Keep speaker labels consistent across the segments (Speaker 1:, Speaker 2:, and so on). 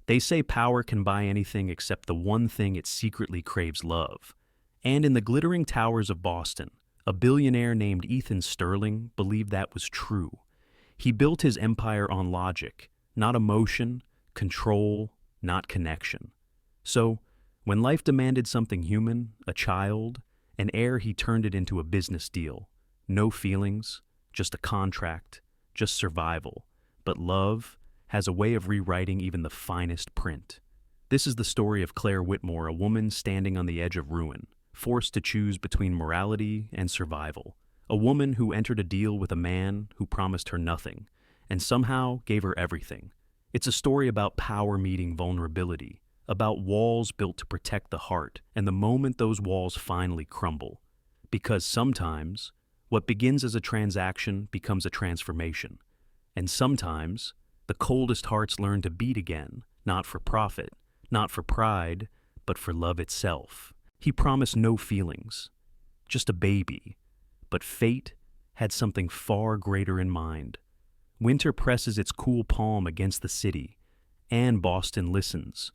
Speaker 1: They say power can buy anything except the one thing it secretly craves: love. And in the glittering towers of Boston, a billionaire named Ethan Sterling believed that was true. He built his empire on logic, not emotion, control, not connection. So, when life demanded something human, a child, an heir, he turned it into a business deal. No feelings, just a contract, just survival. But love has a way of rewriting even the finest print. This is the story of Claire Whitmore, a woman standing on the edge of ruin, forced to choose between morality and survival. A woman who entered a deal with a man who promised her nothing, and somehow gave her everything. It's a story about power meeting vulnerability, about walls built to protect the heart, and the moment those walls finally crumble. Because sometimes, what begins as a transaction becomes a transformation. And sometimes, the coldest hearts learn to beat again, not for profit, not for pride, but for love itself. He promised no feelings, just a baby. But fate had something far greater in mind. Winter presses its cool palm against the city, and Boston listens.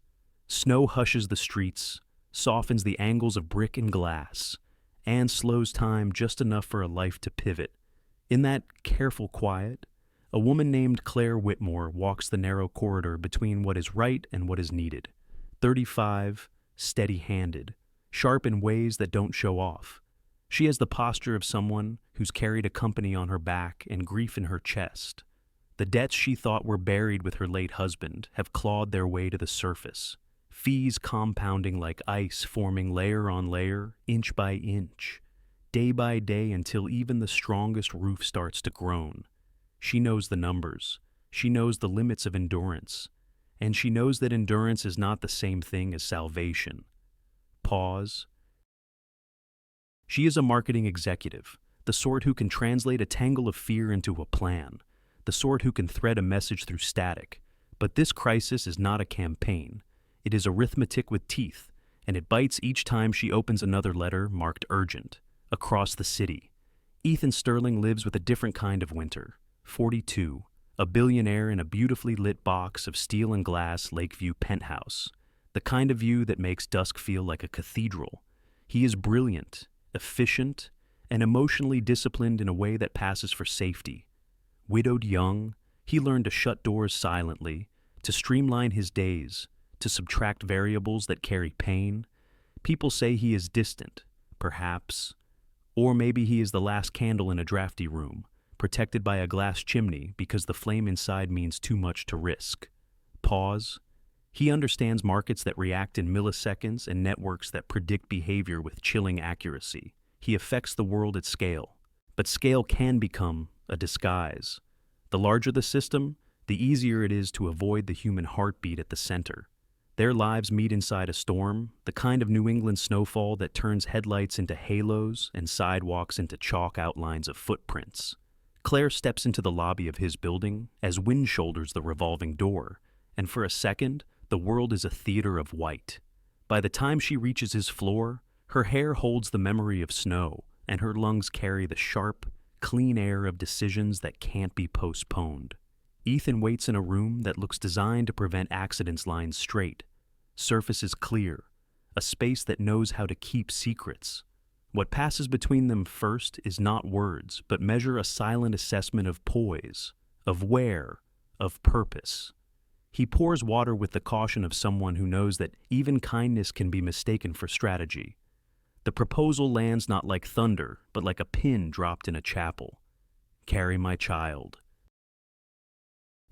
Speaker 1: Snow hushes the streets, softens the angles of brick and glass, and slows time just enough for a life to pivot. In that careful quiet, a woman named Claire Whitmore walks the narrow corridor between what is right and what is needed. 35, steady-handed, sharp in ways that don't show off. She has the posture of someone who's carried a company on her back and grief in her chest. The debts she thought were buried with her late husband have clawed their way to the surface, fees compounding like ice, forming layer on layer, inch by inch, day by day, until even the strongest roof starts to groan. She knows the numbers. She knows the limits of endurance. And she knows that endurance is not the same thing as salvation. Pause. She is a marketing executive, the sort who can translate a tangle of fear into a plan, the sort who can thread a message through static. But this crisis is not a campaign. It is arithmetic with teeth, and it bites each time she opens another letter marked urgent. Across the city, Ethan Sterling lives with a different kind of winter. 42, a billionaire in a beautifully lit box of steel and glass Lakeview penthouse, the kind of view that makes dusk feel like a cathedral. He is brilliant, efficient, and emotionally disciplined in a way that passes for safety. Widowed young, he learned to shut doors silently, to streamline his days, to subtract variables that carry pain. People say he is distant, perhaps, or maybe he is the last candle in a drafty room, protected by a glass chimney because the flame inside means too much to risk. Pause. He understands markets that react in milliseconds and networks that predict behavior with chilling accuracy. He affects the world at scale. But scale can become a disguise. The larger the system, the easier it is to avoid the human heartbeat at the center. Their lives meet inside a storm, the kind of New England snowfall that turns headlights into halos and sidewalks into chalk outlines of footprints. Claire steps into the lobby of his building as wind shoulders the revolving door, and for a second, the world is a theater of white. By the time she reaches his floor, her hair holds the memory of snow, and her lungs carry the sharp, clean air of decisions that can't be postponed. Ethan waits in a room that looks designed to prevent accidents lined straight. Surfaces clear, a space that knows how to keep secrets. What passes between them first is not words, but measure a silent assessment of poise, of where, of purpose. He pours water with the caution of someone who knows that even kindness can be mistaken for strategy. The proposal lands not like thunder, but like a pin dropped in a chapel. Carry my child.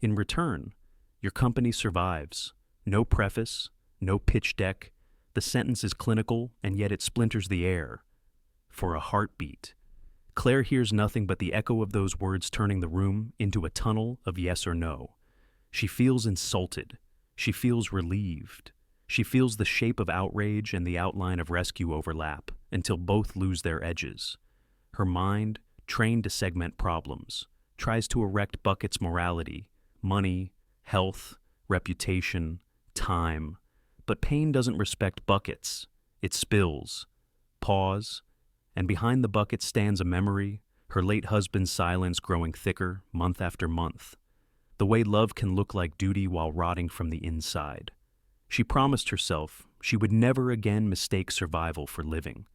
Speaker 1: In return, your company survives. No preface, no pitch deck. The sentence is clinical, and yet it splinters the air. For a heartbeat. Claire hears nothing but the echo of those words turning the room into a tunnel of yes or no. She feels insulted. She feels relieved. She feels the shape of outrage and the outline of rescue overlap until both lose their edges. Her mind, trained to segment problems, tries to erect buckets morality, money, health, reputation, time. But pain doesn't respect buckets. It spills. Pause. And behind the bucket stands a memory, her late husband's silence growing thicker month after month. the way love can look like duty while rotting from the inside. She promised herself she would never again mistake survival for living.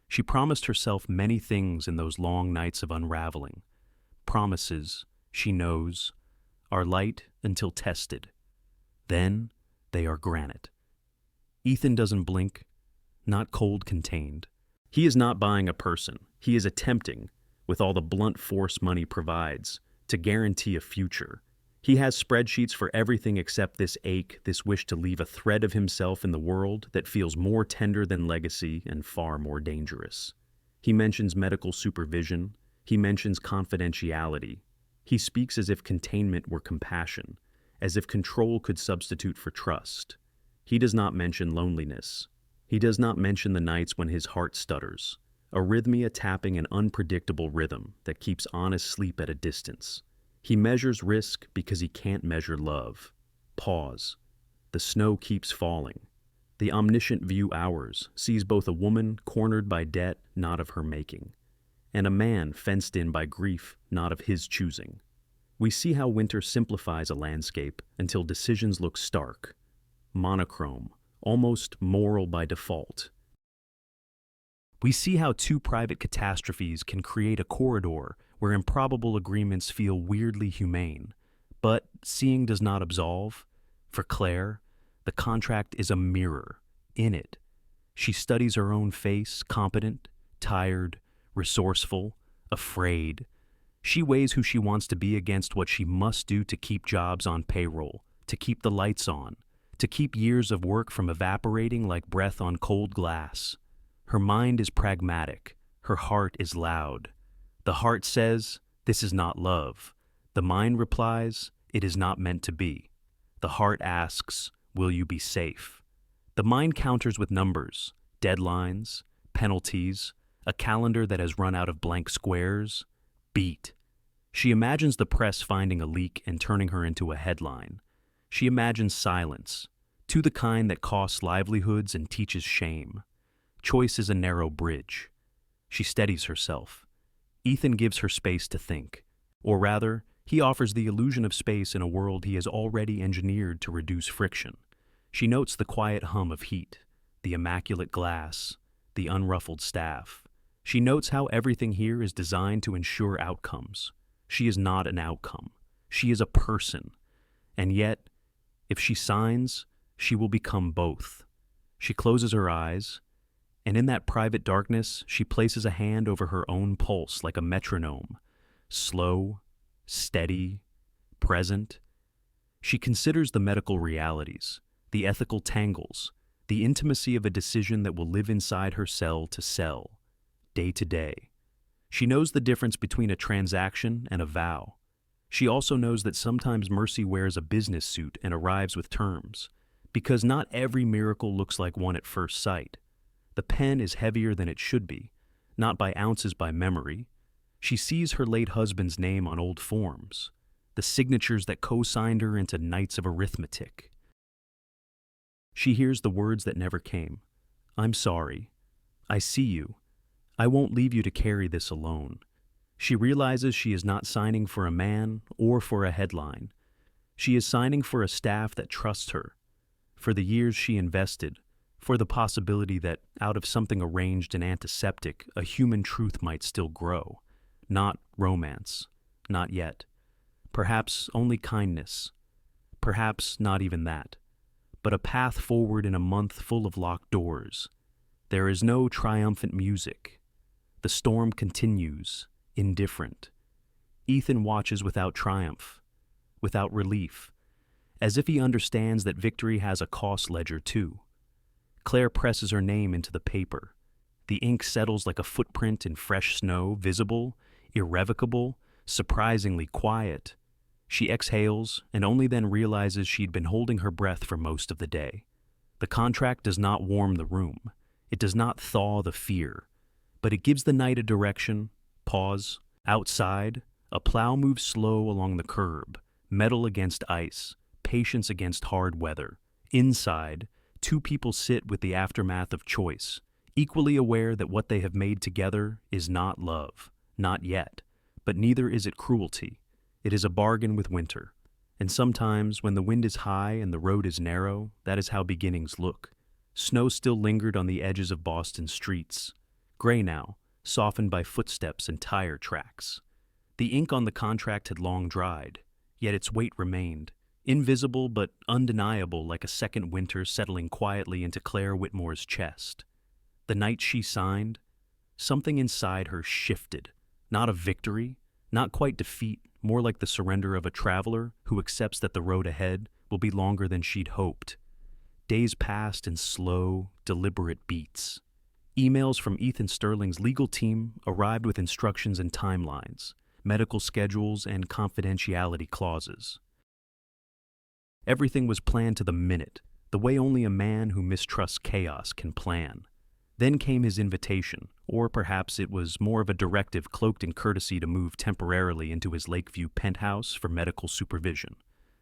Speaker 1: She promised herself many things in those long nights of unraveling. Promises, she knows, are light until tested. Then they are granite. Ethan doesn't blink, not cold contained. He is not buying a person. He is attempting, with all the blunt force money provides, to guarantee a future. He has spreadsheets for everything except this ache, this wish to leave a thread of himself in the world that feels more tender than legacy and far more dangerous. He mentions medical supervision. He mentions confidentiality. He speaks as if containment were compassion, as if control could substitute for trust. He does not mention loneliness. He does not mention the nights when his heart stutters, arrhythmia tapping an unpredictable rhythm that keeps honest sleep at a distance. He measures risk because he can't measure love. Pause. The snow keeps falling. The omniscient view hours sees both a woman cornered by debt not of her making, and a man fenced in by grief not of his choosing. We see how winter simplifies a landscape until decisions look stark, monochrome, almost moral by default. We see how two private catastrophes can create a corridor where improbable agreements feel weirdly humane. But seeing does not absolve. For Claire, the contract is a mirror. In it, she studies her own face, competent, tired, resourceful, afraid. She weighs who she wants to be against what she must do to keep jobs on payroll, to keep the lights on, to keep years of work from evaporating like breath on cold glass. Her mind is pragmatic. Her heart is loud. The heart says, "This is not love." The mind replies, "It is not meant to be." The heart asks, "Will you be safe?" The mind counters with numbers, deadlines, penalties, a calendar that has run out of blank squares. Beat. She imagines the press finding a leak and turning her into a headline. She imagines silence, to the kind that costs livelihoods and teaches shame. Choice is a narrow bridge. She steadies herself. Ethan gives her space to think. Or rather, he offers the illusion of space in a world he has already engineered to reduce friction. She notes the quiet hum of heat, the immaculate glass, the unruffled staff. She notes how everything here is designed to ensure outcomes. She is not an outcome. She is a person. And yet, if she signs, she will become both. She closes her eyes, and in that private darkness, she places a hand over her own pulse like a metronome, slow, steady, present. She considers the medical realities, the ethical tangles, the intimacy of a decision that will live inside her cell to cell, day to day. She knows the difference between a transaction and a vow. She also knows that sometimes mercy wears a business suit and arrives with terms, because not every miracle looks like one at first sight. The pen is heavier than it should be, not by ounces by memory. She sees her late husband's name on old forms, the signatures that co-signed her into nights of arithmetic. She hears the words that never came. "I'm sorry. I see you. I won't leave you to carry this alone." She realizes she is not signing for a man or for a headline. She is signing for a staff that trusts her, for the years she invested, for the possibility that out of something arranged and antiseptic, a human truth might still grow. Not romance. Not yet. Perhaps only kindness. Perhaps not even that. But a path forward in a month full of locked doors. There is no triumphant music. The storm continues, indifferent. Ethan watches without triumph, without relief, as if he understands that victory has a cost ledger too. Claire presses her name into the paper. The ink settles like a footprint in fresh snow, visible, irrevocable, surprisingly quiet. She exhales and only then realizes she'd been holding her breath for most of the day. The contract does not warm the room. It does not thaw the fear. But it gives the night a direction. Pause. Outside, a plow moves slow along the curb, metal against ice, patience against hard weather. Inside, two people sit with the aftermath of choice, equally aware that what they have made together is not love, not yet, but neither is it cruelty. It is a bargain with winter, And sometimes, when the wind is high and the road is narrow, that is how beginnings look. Snow still lingered on the edges of Boston's streets, gray now, softened by footsteps and tire tracks. The ink on the contract had long dried, yet its weight remained, invisible but undeniable, like a second winter settling quietly into Claire Whitmore's chest. The night she signed, something inside her shifted, not of victory, not quite defeat, more like the surrender of a traveler who accepts that the road ahead will be longer than she'd hoped. Days passed in slow, deliberate beats. Emails from Ethan Sterling's legal team arrived with instructions and timelines, medical schedules, and confidentiality clauses. Everything was planned to the minute, the way only a man who mistrusts chaos can plan. Then came his invitation, or perhaps it was more of a directive cloaked in courtesy to move temporarily into his Lakeview penthouse for medical supervision.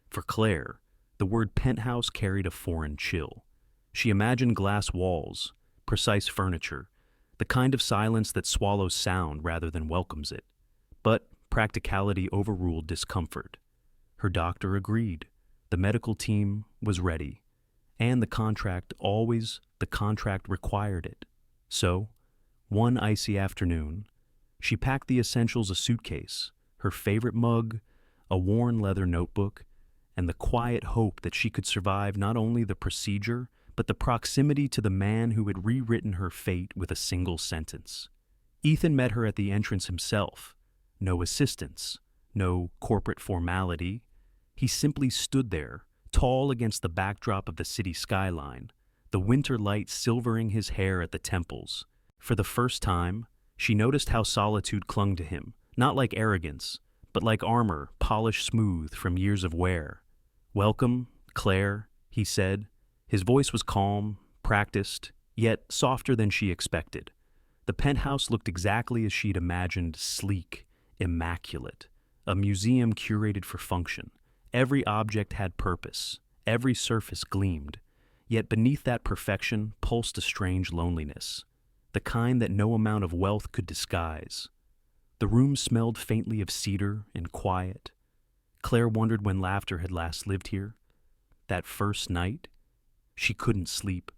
Speaker 1: For Claire, the word penthouse carried a foreign chill. She imagined glass walls, precise furniture, the kind of silence that swallows sound rather than welcomes it. But practicality overruled discomfort. Her doctor agreed. The medical team was ready. And the contract required it. So, one icy afternoon, she packed the essentials: a suitcase, her favorite mug, a worn leather notebook, and the quiet hope that she could survive not only the procedure, but the proximity to the man who had rewritten her fate with a single sentence. Ethan met her at the entrance himself. No assistance, no corporate formality. He simply stood there, tall against the backdrop of the city skyline, the winter light silvering his hair at the temples. For the first time, she noticed how solitude clung to him, not like arrogance, but like armor polished smooth from years of wear. "Welcome, Claire," he said. His voice was calm, practiced, yet softer than she expected. The penthouse looked exactly as she'd imagined: sleek, immaculate, a museum curated for function. Every object had purpose, every surface gleamed, yet beneath that perfection pulsed a strange loneliness, the kind that no amount of wealth could disguise. The room smelled faintly of cedar and quiet. Claire wondered when laughter had last lived here. That first night, she couldn't sleep.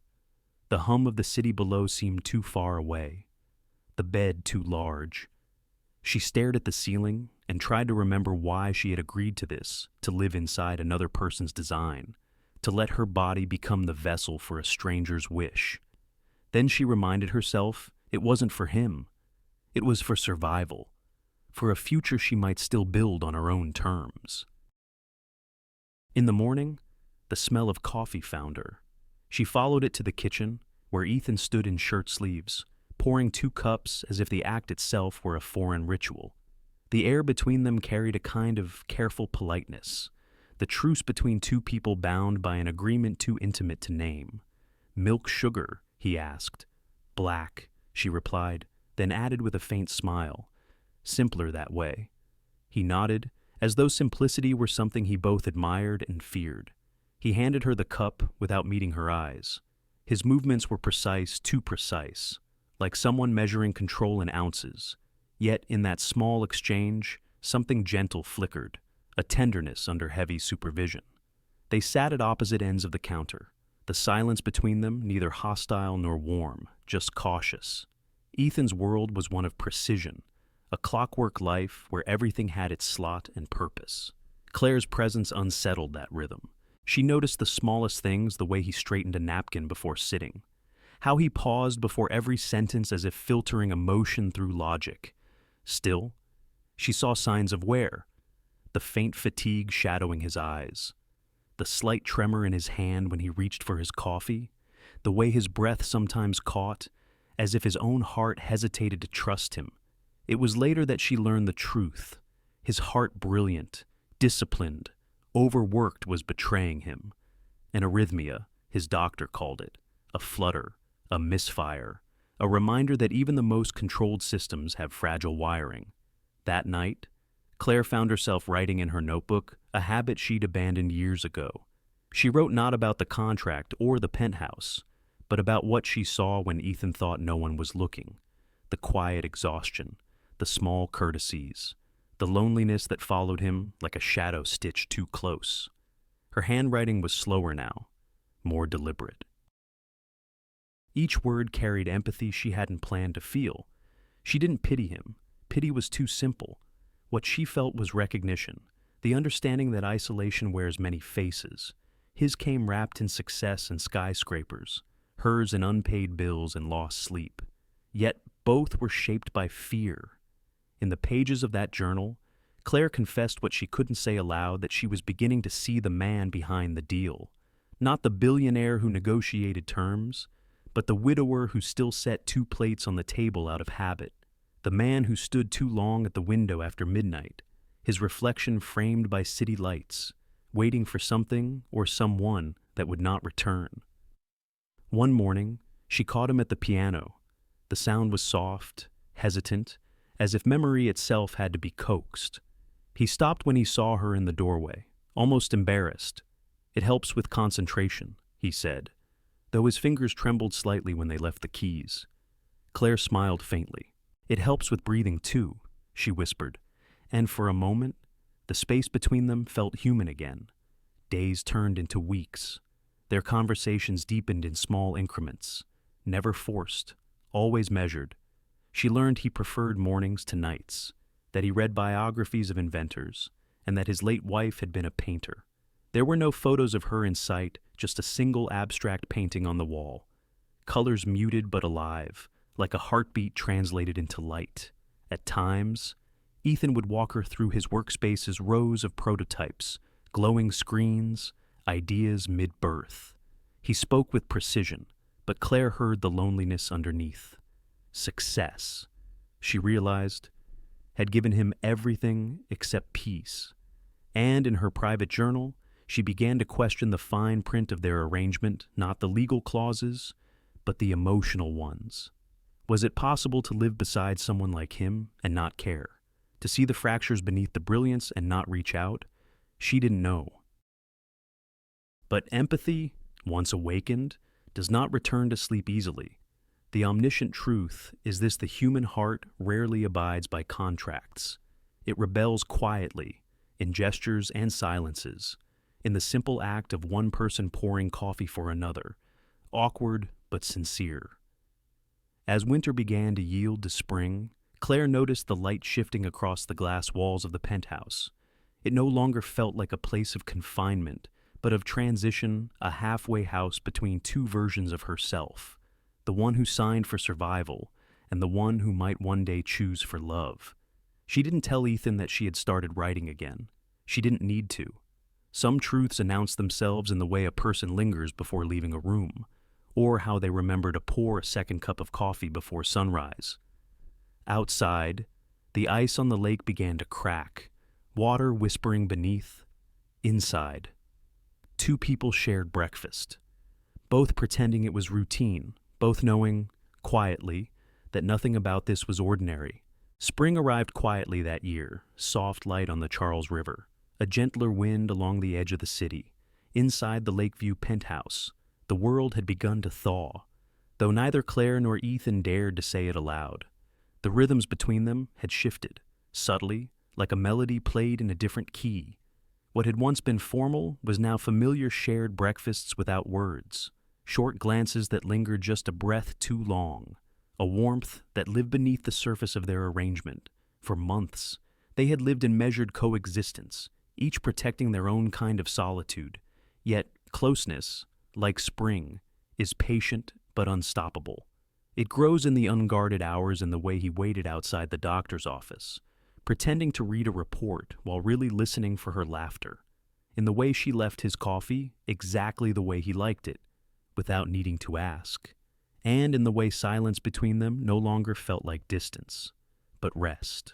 Speaker 1: The hum of the city below seemed too far away, the bed too large. She stared at the ceiling and tried to remember why she had agreed to this, to live inside another person's design, to let her body become the vessel for a stranger's wish. Then she reminded herself it wasn't for him. It was for survival, for a future she might still build on her own terms. In the morning, the smell of coffee found her. She followed it to the kitchen, where Ethan stood in shirt sleeves, pouring 2 cups as if the act itself were a foreign ritual. The air between them carried a kind of careful politeness, the truce between 2 people bound by an agreement too intimate to name. "Milk, sugar?" he asked. "Black," she replied, then added with a faint smile, "Simpler that way." He nodded, as though simplicity were something he both admired and feared. He handed her the cup without meeting her eyes. His movements were precise, too precise, like someone measuring control in ounces. Yet in that small exchange, something gentle flickered, a tenderness under heavy supervision. They sat at opposite ends of the counter, the silence between them neither hostile nor warm, just cautious. Ethan's world was one of precision, a clockwork life where everything had its slot and purpose. Claire's presence unsettled that rhythm. She noticed the smallest things, the way he straightened a napkin before sitting, how he paused before every sentence as if filtering emotion through logic. Still, she saw signs of wear, the faint fatigue shadowing his eyes, the slight tremor in his hand when he reached for his coffee, the way his breath sometimes caught, as if his own heart hesitated to trust him. It was later that she learned the truth. His heart, brilliant, disciplined, overworked, was betraying him. An arrhythmia, his doctor called it, a flutter, a misfire, a reminder that even the most controlled systems have fragile wiring. That night, Claire found herself writing in her notebook, a habit she'd abandoned years ago. She wrote not about the contract or the penthouse, but about what she saw when Ethan thought no one was looking: the quiet exhaustion, the small courtesies, the loneliness that followed him like a shadow stitched too close. Her handwriting was slower now, more deliberate. Each word carried empathy she hadn't planned to feel. She didn't pity him. Pity was too simple. What she felt was recognition, the understanding that isolation wears many faces. His came wrapped in success and skyscrapers, hers in unpaid bills and lost sleep. Yet both were shaped by fear. In the pages of that journal, Claire confessed what she couldn't say aloud, that she was beginning to see the man behind the deal. Not the billionaire who negotiated terms, but the widower who still set 2 plates on the table out of habit. The man who stood too long at the window after midnight, his reflection framed by city lights, waiting for something or someone that would not return. One morning, she caught him at the piano. The sound was soft, hesitant, as if memory itself had to be coaxed. He stopped when he saw her in the doorway, almost embarrassed. "It helps with concentration," he said, though his fingers trembled slightly when they left the keys. Claire smiled faintly. "It helps with breathing too," she whispered, and for a moment, the space between them felt human again. Days turned into weeks. Their conversations deepened in small increments, never forced, always measured. She learned he preferred mornings to nights, that he read biographies of inventors, and that his late wife had been a painter. There were no photos of her in sight, just a single abstract painting on the wall. Colors muted but alive, like a heartbeat translated into light. At times, Ethan would walk her through his workspace's rows of prototypes, glowing screens, ideas mid-birth. He spoke with precision, but Claire heard the loneliness underneath. Success, she realized, had given him everything except peace. And in her private journal, she began to question the fine print of their arrangement, not the legal clauses, but the emotional ones. Was it possible to live beside someone like him and not care? To see the fractures beneath the brilliance and not reach out? She didn't know. But empathy, once awakened, does not return to sleep easily. The omniscient truth is this: the human heart rarely abides by contracts. It rebels quietly, in gestures and silences, in the simple act of one person pouring coffee for another, awkward but sincere. As winter began to yield to spring, Claire noticed the light shifting across the glass walls of the penthouse. It no longer felt like a place of confinement, but of transition, a halfway house between 2 versions of herself, the one who signed for survival and the one who might one day choose for love. She didn't tell Ethan that she had started writing again. She didn't need to. Some truths announce themselves in the way a person lingers before leaving a room, or how they remember to pour a second cup of coffee before sunrise. Outside, the ice on the lake began to crack, water whispering beneath. Inside, 2 people shared breakfast, both pretending it was routine, both knowing, quietly, that nothing about this was ordinary. Spring arrived quietly that year, soft light on the Charles River, a gentler wind along the edge of the city. Inside the Lakeview penthouse, the world had begun to thaw, though neither Claire nor Ethan dared to say it aloud. The rhythms between them had shifted, subtly, like a melody played in a different key. What had once been formal was now familiar shared breakfasts without words, short glances that lingered just a breath too long, a warmth that lived beneath the surface of their arrangement. For months, they had lived in measured coexistence, each protecting their own kind of solitude. Yet closeness, like spring, is patient but unstoppable. It grows in the unguarded hours, in the way he waited outside the doctor's office, pretending to read a report while really listening for her laughter, in the way she left his coffee exactly the way he liked it, without needing to ask, and in the way silence between them no longer felt like distance, but rest.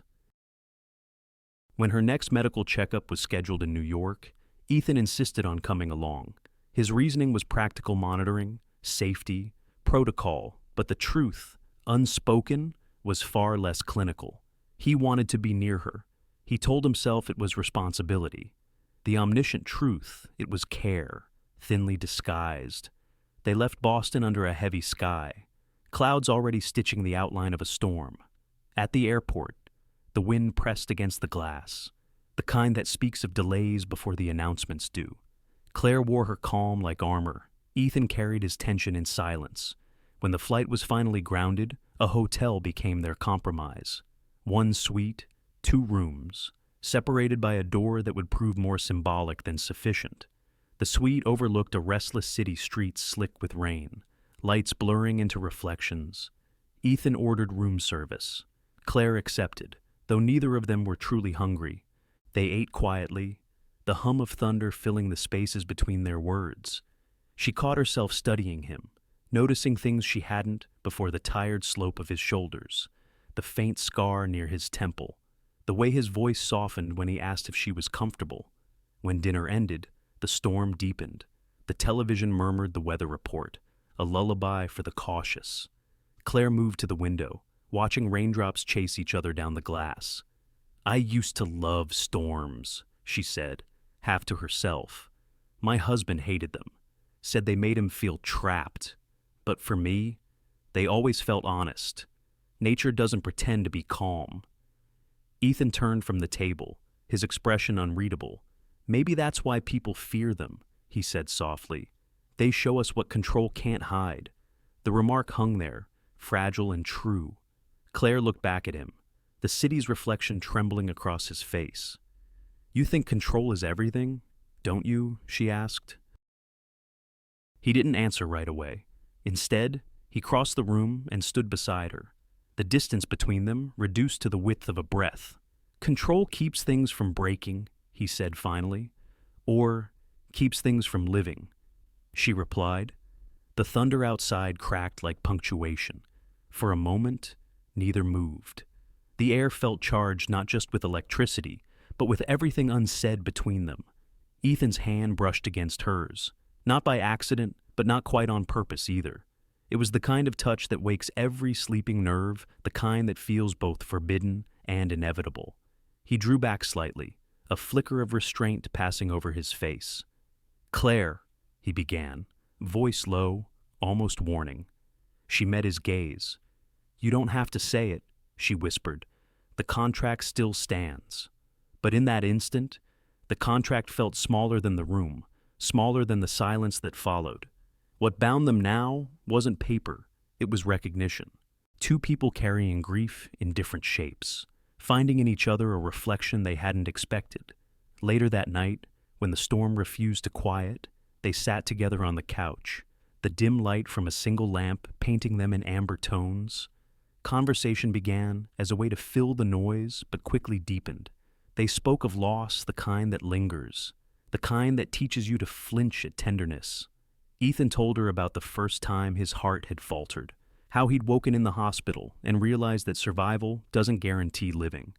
Speaker 1: When her next medical checkup was scheduled in New York, Ethan insisted on coming along. His reasoning was practical monitoring, safety, protocol, but the truth, unspoken, was far less clinical. He wanted to be near her. He told himself it was responsibility. The omniscient truth, it was care, thinly disguised. They left Boston under a heavy sky, clouds already stitching the outline of a storm. At the airport, The wind pressed against the glass, the kind that speaks of delays before the announcements do. Claire wore her calm like armor. Ethan carried his tension in silence. When the flight was finally grounded, a hotel became their compromise. One suite, 2 rooms, separated by a door that would prove more symbolic than sufficient. The suite overlooked a restless city street slick with rain, lights blurring into reflections. Ethan ordered room service. Claire accepted, though neither of them were truly hungry. They ate quietly, the hum of thunder filling the spaces between their words. She caught herself studying him, noticing things she hadn't before: the tired slope of his shoulders, the faint scar near his temple, the way his voice softened when he asked if she was comfortable. When dinner ended, the storm deepened. The television murmured the weather report, a lullaby for the cautious. Claire moved to the window, watching raindrops chase each other down the glass. "I used to love storms," she said, half to herself. "My husband hated them, said they made him feel trapped. But for me, they always felt honest. Nature doesn't pretend to be calm." Ethan turned from the table, his expression unreadable. "Maybe that's why people fear them," he said softly. "They show us what control can't hide." The remark hung there, fragile and true. Claire looked back at him, the city's reflection trembling across his face. "You think control is everything, don't you?" she asked. He didn't answer right away. Instead, he crossed the room and stood beside her, the distance between them reduced to the width of a breath. "Control keeps things from breaking," he said finally, "or keeps things from living," she replied. The thunder outside cracked like punctuation. For a moment, neither moved. The air felt charged not just with electricity, but with everything unsaid between them. Ethan's hand brushed against hers, not by accident, but not quite on purpose either. It was the kind of touch that wakes every sleeping nerve, the kind that feels both forbidden and inevitable. He drew back slightly, a flicker of restraint passing over his face. "Claire," he began, voice low, almost warning. She met his gaze. "You don't have to say it," she whispered. "The contract still stands." But in that instant, the contract felt smaller than the room, smaller than the silence that followed. What bound them now wasn't paper, it was recognition. 2 people carrying grief in different shapes, finding in each other a reflection they hadn't expected. Later that night, when the storm refused to quiet, they sat together on the couch, the dim light from a single lamp painting them in amber tones. Conversation began as a way to fill the noise, but quickly deepened. They spoke of loss, the kind that lingers, the kind that teaches you to flinch at tenderness. Ethan told her about the first time his heart had faltered, how he'd woken in the hospital and realized that survival doesn't guarantee living.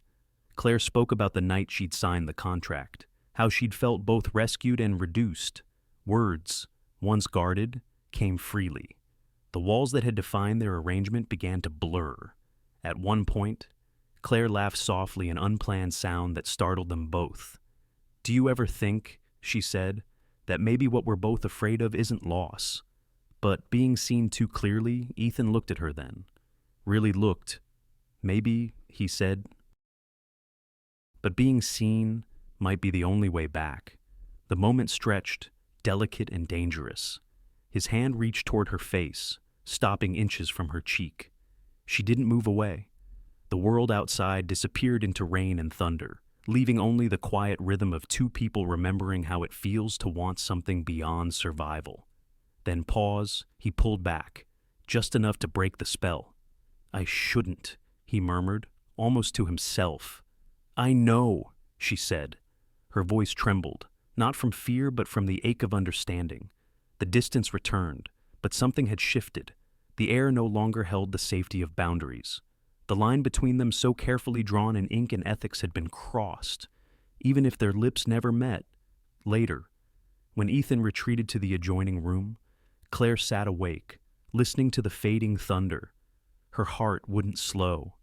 Speaker 1: Claire spoke about the night she'd signed the contract, how she'd felt both rescued and reduced. Words, once guarded, came freely. The walls that had defined their arrangement began to blur. At one point, Claire laughed softly, an unplanned sound that startled them both. "Do you ever think," she said, "that maybe what we're both afraid of isn't loss, but being seen too clearly?" Ethan looked at her then. Really looked. "Maybe," he said. But being seen might be the only way back. The moment stretched, delicate and dangerous. His hand reached toward her face, stopping inches from her cheek. She didn't move away. The world outside disappeared into rain and thunder, leaving only the quiet rhythm of 2 people remembering how it feels to want something beyond survival. Then pause, he pulled back, just enough to break the spell. "I shouldn't," he murmured, almost to himself. "I know," she said. Her voice trembled, not from fear but from the ache of understanding. The distance returned, but something had shifted. The air no longer held the safety of boundaries. The line between them, so carefully drawn in ink and ethics, had been crossed, even if their lips never met. Later, when Ethan retreated to the adjoining room, Claire sat awake, listening to the fading thunder. Her heart wouldn't slow.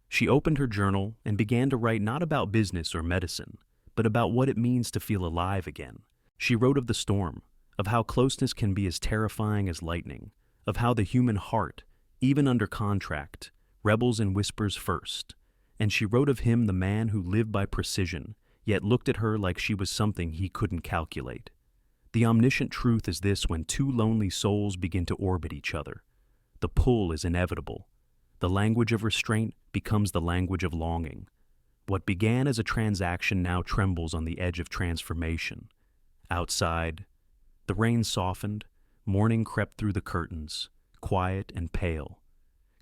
Speaker 1: She opened her journal and began to write not about business or medicine, but about what it means to feel alive again. She wrote of the storm, of how closeness can be as terrifying as lightning, of how the human heart, even under contract, rebels and whispers first, and she wrote of him the man who lived by precision, yet looked at her like she was something he couldn't calculate. The omniscient truth is this: when two lonely souls begin to orbit each other, the pull is inevitable. The language of restraint becomes the language of longing. What began as a transaction now trembles on the edge of transformation. Outside, the rain softened, morning crept through the curtains, quiet and pale.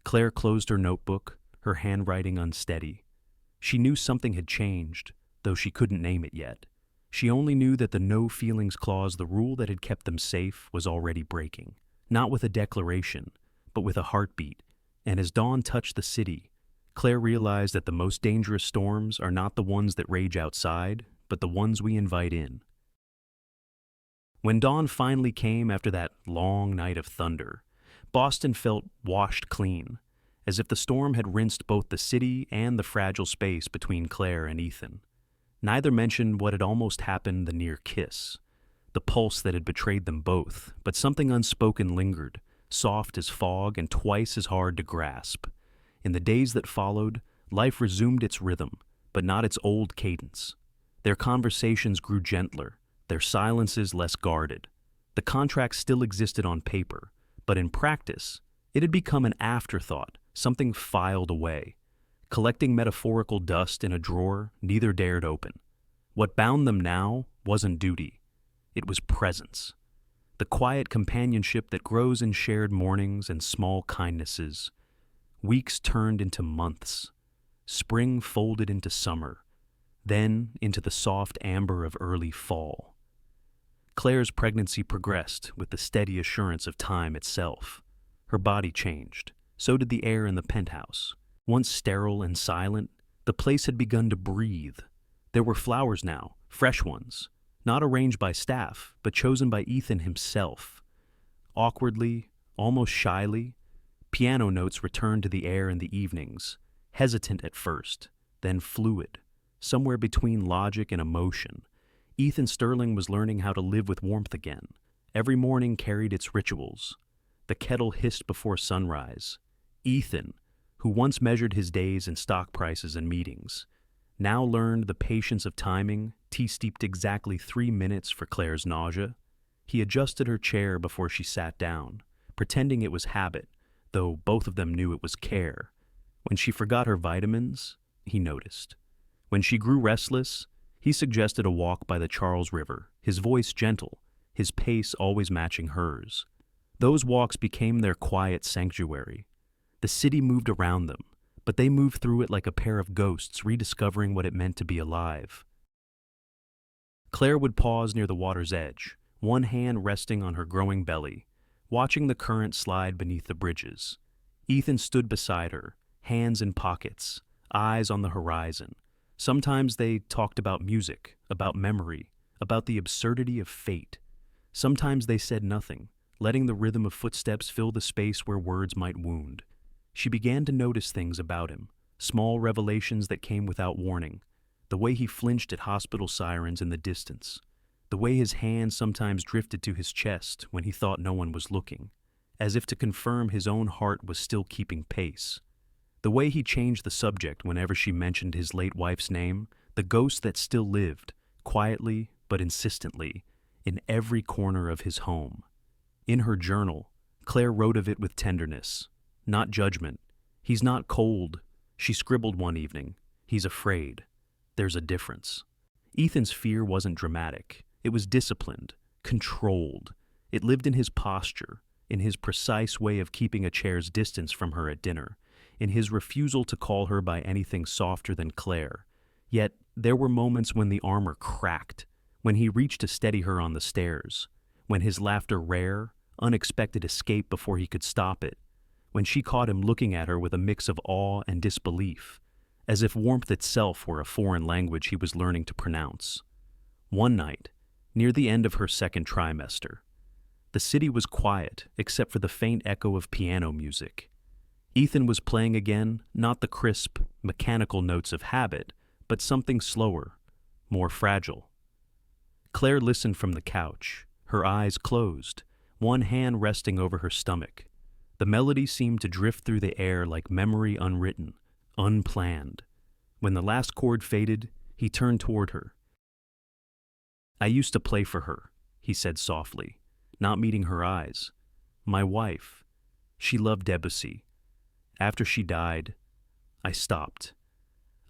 Speaker 1: Claire closed her notebook, her handwriting unsteady. She knew something had changed, though she couldn't name it yet. She only knew that the no feelings clause, the rule that had kept them safe, was already breaking. Not with a declaration, but with a heartbeat. And as dawn touched the city, Claire realized that the most dangerous storms are not the ones that rage outside, but the ones we invite in. When dawn finally came after that long night of thunder, Boston felt washed clean, as if the storm had rinsed both the city and the fragile space between Claire and Ethan. Neither mentioned what had almost happened, the near kiss, the pulse that had betrayed them both, but something unspoken lingered, soft as fog and twice as hard to grasp. In the days that followed, life resumed its rhythm, but not its old cadence. Their conversations grew gentler, their silences less guarded. The contract still existed on paper, but in practice, it had become an afterthought, something filed away. Collecting metaphorical dust in a drawer neither dared open. What bound them now wasn't duty. It was presence. The quiet companionship that grows in shared mornings and small kindnesses. Weeks turned into months. Spring folded into summer, then into the soft amber of early fall. Claire's pregnancy progressed with the steady assurance of time itself. Her body changed. So did the air in the penthouse. Once sterile and silent, the place had begun to breathe. There were flowers now, fresh ones, not arranged by staff, but chosen by Ethan himself. Awkwardly, almost shyly, piano notes returned to the air in the evenings, hesitant at first, then fluid, somewhere between logic and emotion. Ethan Sterling was learning how to live with warmth again. Every morning carried its rituals. The kettle hissed before sunrise. Ethan, who once measured his days in stock prices and meetings, now learned the patience of timing. Tea steeped exactly 3 minutes for Claire's nausea. He adjusted her chair before she sat down, pretending it was habit, though both of them knew it was care. When she forgot her vitamins, he noticed. When she grew restless, he suggested a walk by the Charles River, his voice gentle, his pace always matching hers. Those walks became their quiet sanctuary. The city moved around them, but they moved through it like a pair of ghosts rediscovering what it meant to be alive. Claire would pause near the water's edge, one hand resting on her growing belly, watching the current slide beneath the bridges. Ethan stood beside her, hands in pockets, eyes on the horizon. Sometimes they talked about music, about memory, about the absurdity of fate. Sometimes they said nothing, letting the rhythm of footsteps fill the space where words might wound. She began to notice things about him, small revelations that came without warning. The way he flinched at hospital sirens in the distance. The way his hand sometimes drifted to his chest when he thought no one was looking, as if to confirm his own heart was still keeping pace. The way he changed the subject whenever she mentioned his late wife's name, the ghost that still lived, quietly but insistently, in every corner of his home. In her journal, Claire wrote of it with tenderness, not judgment. He's not cold, she scribbled one evening. He's afraid. There's a difference. Ethan's fear wasn't dramatic. It was disciplined, controlled. It lived in his posture, in his precise way of keeping a chair's distance from her at dinner, in his refusal to call her by anything softer than Claire. Yet there were moments when the armor cracked, when he reached to steady her on the stairs, when his laughter rare, unexpected escape before he could stop it, when she caught him looking at her with a mix of awe and disbelief, as if warmth itself were a foreign language he was learning to pronounce. One night, near the end of her second trimester, the city was quiet except for the faint echo of piano music. Ethan was playing again, not the crisp, mechanical notes of habit, but something slower, more fragile. Claire listened from the couch, her eyes closed, one hand resting over her stomach. The melody seemed to drift through the air like memory unwritten, unplanned. When the last chord faded, he turned toward her. "I used to play for her," he said softly, not meeting her eyes. "My wife. She loved Debussy. After she died, I stopped.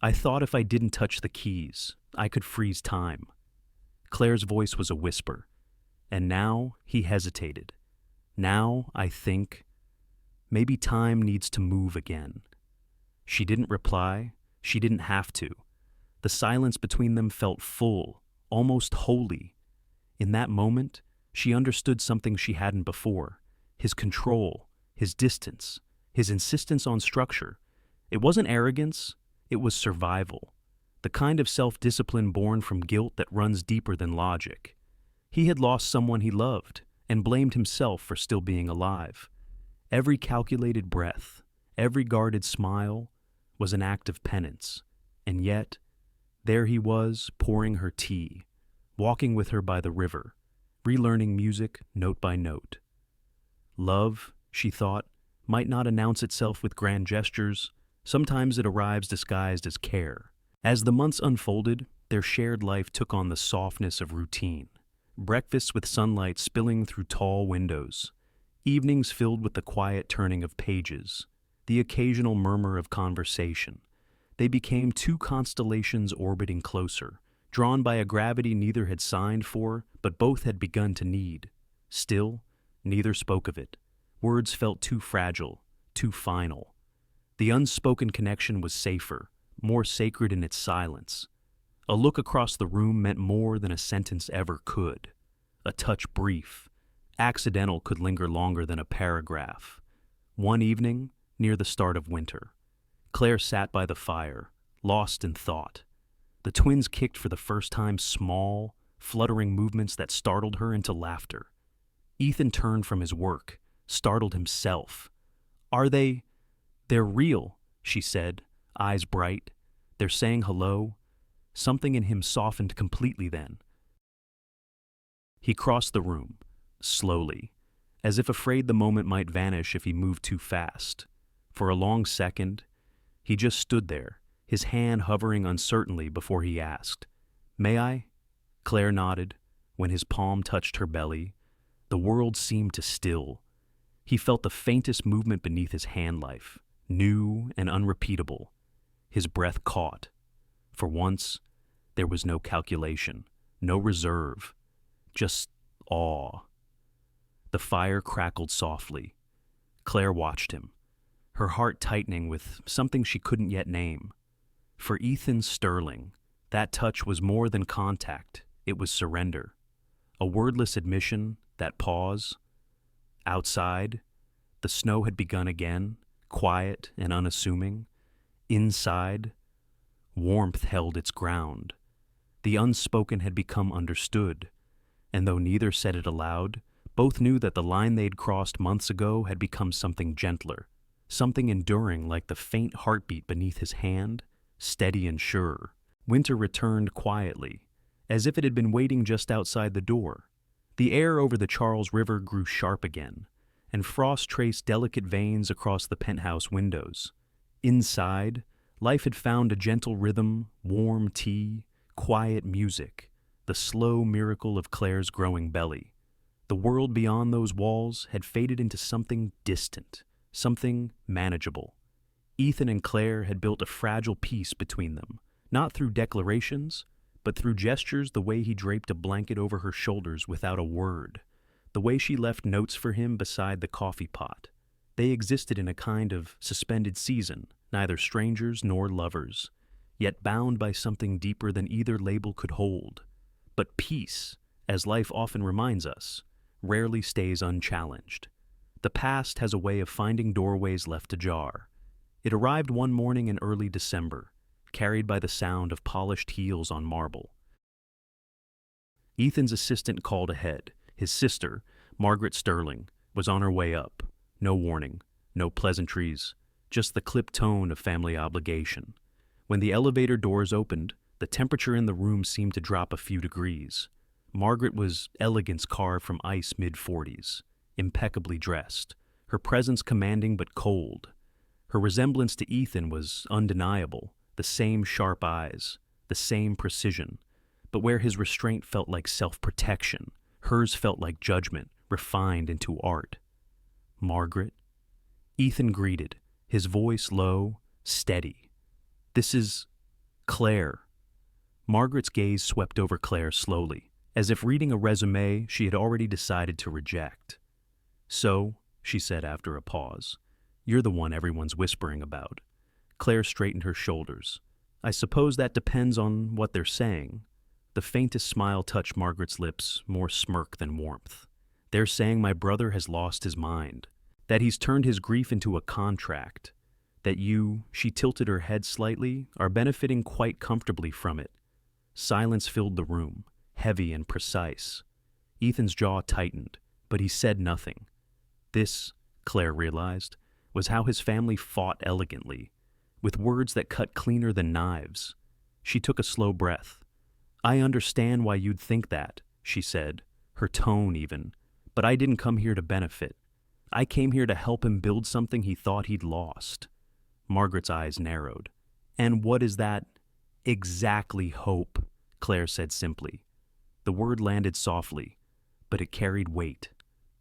Speaker 1: I thought if I didn't touch the keys, I could freeze time." Claire's voice was a whisper. And now he hesitated. "Now I think maybe time needs to move again." She didn't reply. She didn't have to. The silence between them felt full, almost holy. In that moment, she understood something she hadn't before. His control, his distance, his insistence on structure. It wasn't arrogance, it was survival. The kind of self-discipline born from guilt that runs deeper than logic. He had lost someone he loved and blamed himself for still being alive. Every calculated breath, every guarded smile was an act of penance. And yet, there he was, pouring her tea, walking with her by the river, relearning music note by note. Love, she thought, might not announce itself with grand gestures. Sometimes it arrives disguised as care. As the months unfolded, their shared life took on the softness of routine. Breakfasts with sunlight spilling through tall windows. Evenings filled with the quiet turning of pages. The occasional murmur of conversation. They became two constellations orbiting closer, drawn by a gravity neither had signed for, but both had begun to need. Still, neither spoke of it. Words felt too fragile, too final. The unspoken connection was safer, more sacred in its silence. A look across the room meant more than a sentence ever could. A touch brief, accidental could linger longer than a paragraph. One evening, near the start of winter, Claire sat by the fire, lost in thought. The twins kicked for the first time small, fluttering movements that startled her into laughter. Ethan turned from his work, startled himself. They're real," she said, eyes bright. "They're saying hello." Something in him softened completely then. He crossed the room, slowly, as if afraid the moment might vanish if he moved too fast. For a long second, he just stood there, his hand hovering uncertainly before he asked, "May I?" Claire nodded. When his palm touched her belly, the world seemed to still. He felt the faintest movement beneath his hand life, new and unrepeatable. His breath caught. For once, there was no calculation, no reserve, just awe. The fire crackled softly. Claire watched him, her heart tightening with something she couldn't yet name. For Ethan Sterling, that touch was more than contact, it was surrender. A wordless admission, that pause. Outside, the snow had begun again, quiet and unassuming. Inside, warmth held its ground. The unspoken had become understood, and though neither said it aloud, both knew that the line they'd crossed months ago had become something gentler, something enduring like the faint heartbeat beneath his hand, steady and sure. Winter returned quietly, as if it had been waiting just outside the door. The air over the Charles River grew sharp again, and frost traced delicate veins across the penthouse windows. Inside, life had found a gentle rhythm, warm tea, quiet music, the slow miracle of Claire's growing belly. The world beyond those walls had faded into something distant, something manageable. Ethan and Claire had built a fragile peace between them, not through declarations, but through gestures, the way he draped a blanket over her shoulders without a word, the way she left notes for him beside the coffee pot. They existed in a kind of suspended season, neither strangers nor lovers, yet bound by something deeper than either label could hold. But peace, as life often reminds us, rarely stays unchallenged. The past has a way of finding doorways left ajar. It arrived one morning in early December, carried by the sound of polished heels on marble. Ethan's assistant called ahead. His sister, Margaret Sterling, was on her way up. No warning, no pleasantries, just the clipped tone of family obligation. When the elevator doors opened, the temperature in the room seemed to drop a few degrees. Margaret was elegance carved from ice mid-40s, impeccably dressed, her presence commanding but cold. Her resemblance to Ethan was undeniable, the same sharp eyes, the same precision, but where his restraint felt like self-protection, hers felt like judgment, refined into art. "Margaret?" Ethan greeted, his voice low, steady. "This is Claire." Margaret's gaze swept over Claire slowly, as if reading a resume she had already decided to reject. "So," she said after a pause, "you're the one everyone's whispering about." Claire straightened her shoulders. "I suppose that depends on what they're saying." The faintest smile touched Margaret's lips, more smirk than warmth. "They're saying my brother has lost his mind, that he's turned his grief into a contract, that you," she tilted her head slightly, "are benefiting quite comfortably from it." Silence filled the room, heavy and precise. Ethan's jaw tightened, but he said nothing. This, Claire realized, was how his family fought elegantly, with words that cut cleaner than knives. She took a slow breath. "I understand why you'd think that," she said, her tone even, "but I didn't come here to benefit. I came here to help him build something he thought he'd lost." Margaret's eyes narrowed. "And what is that?" "Exactly hope," Claire said simply. The word landed softly, but it carried weight.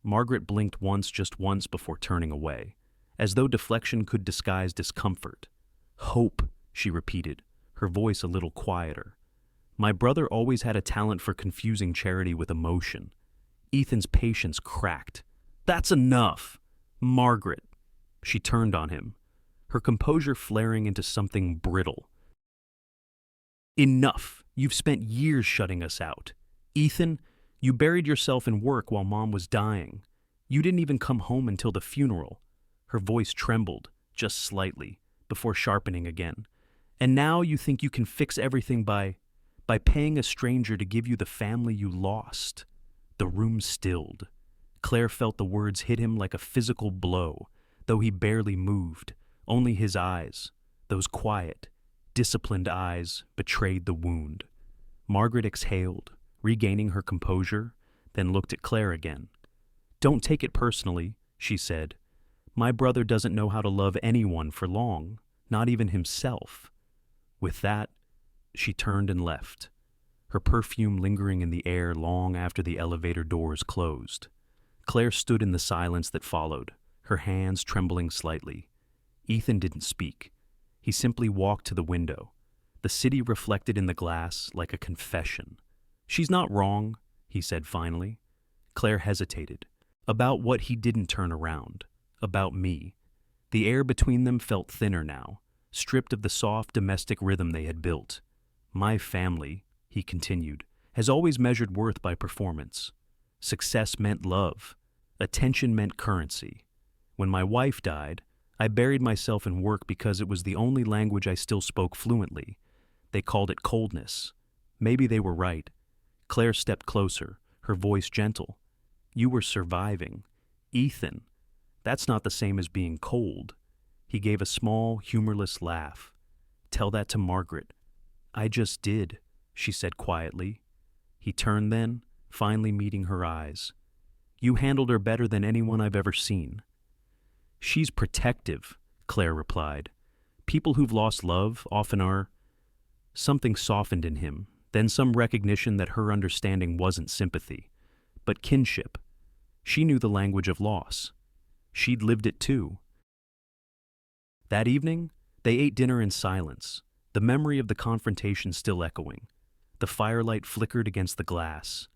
Speaker 1: Margaret blinked once, just once, before turning away, as though deflection could disguise discomfort. "Hope," she repeated, her voice a little quieter. "My brother always had a talent for confusing charity with emotion." Ethan's patience cracked. "That's enough! Margaret!" She turned on him, her composure flaring into something brittle. "Enough! You've spent years shutting us out. Ethan, you buried yourself in work while Mom was dying. You didn't even come home until the funeral." Her voice trembled, just slightly, before sharpening again. "And now you think you can fix everything by paying a stranger to give you the family you lost." The room stilled. Claire felt the words hit him like a physical blow, though he barely moved. Only his eyes, those quiet, disciplined eyes, betrayed the wound. Margaret exhaled, regaining her composure, then looked at Claire again. "Don't take it personally," she said. "My brother doesn't know how to love anyone for long, not even himself." With that, she turned and left, her perfume lingering in the air long after the elevator doors closed. Claire stood in the silence that followed, her hands trembling slightly. Ethan didn't speak. He simply walked to the window, the city reflected in the glass like a confession. "She's not wrong," he said finally. Claire hesitated. About what he didn't turn around. About me. The air between them felt thinner now, stripped of the soft domestic rhythm they had built. "My family," he continued, "has always measured worth by performance. Success meant love. Attention meant currency. When my wife died, I buried myself in work because it was the only language I still spoke fluently. They called it coldness. Maybe they were right." Claire stepped closer, her voice gentle. "You were surviving. Ethan, that's not the same as being cold." He gave a small, humorless laugh. "Tell that to Margaret." "I just did," she said quietly. He turned then, finally meeting her eyes. "You handled her better than anyone I've ever seen." "She's protective," Claire replied. "People who've lost love often are." Something softened in him, then some recognition that her understanding wasn't sympathy, but kinship. She knew the language of loss. She'd lived it too. That evening, they ate dinner in silence, the memory of the confrontation still echoing. The firelight flickered against the glass,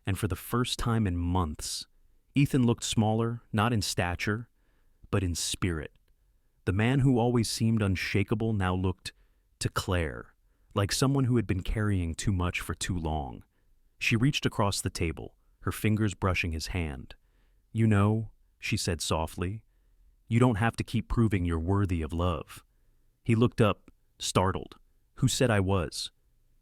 Speaker 1: and for the first time in months, Ethan looked smaller, not in stature, but in spirit. The man who always seemed unshakable now looked, to Claire, like someone who had been carrying too much for too long. She reached across the table, her fingers brushing his hand. "You know," she said softly, "you don't have to keep proving you're worthy of love." He looked up, startled. "Who said I was?"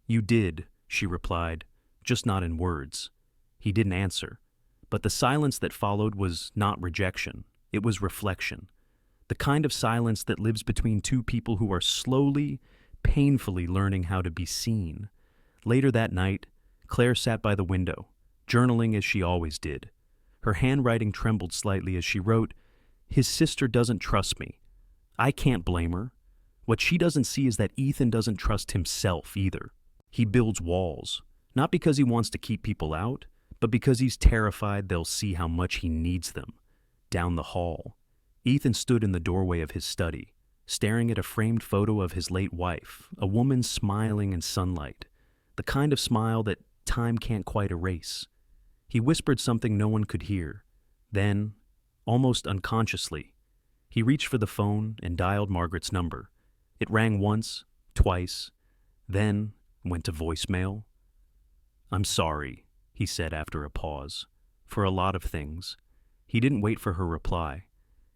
Speaker 1: "You did," she replied, "just not in words." He didn't answer, but the silence that followed was not rejection. It was reflection. The kind of silence that lives between two people who are slowly, painfully learning how to be seen. Later that night, Claire sat by the window, journaling as she always did. Her handwriting trembled slightly as she wrote, "His sister doesn't trust me. I can't blame her. What she doesn't see is that Ethan doesn't trust himself either. He builds walls, not because he wants to keep people out, but because he's terrified they'll see how much he needs them. Down the hall, Ethan stood in the doorway of his study, staring at a framed photo of his late wife, a woman smiling in sunlight, the kind of smile that time can't quite erase. He whispered something no one could hear. Then, almost unconsciously, he reached for the phone and dialed Margaret's number. It rang once, twice, then went to voicemail. "I'm sorry," he said after a pause, "for a lot of things." He didn't wait for her reply.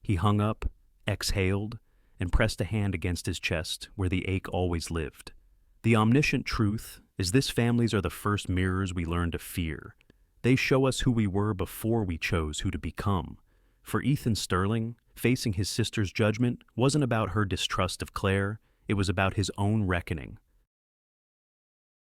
Speaker 1: He hung up, exhaled, and pressed a hand against his chest where the ache always lived. The omniscient truth is this: families are the first mirrors we learn to fear. They show us who we were before we chose who to become. For Ethan Sterling, facing his sister's judgment wasn't about her distrust of Claire, it was about his own reckoning.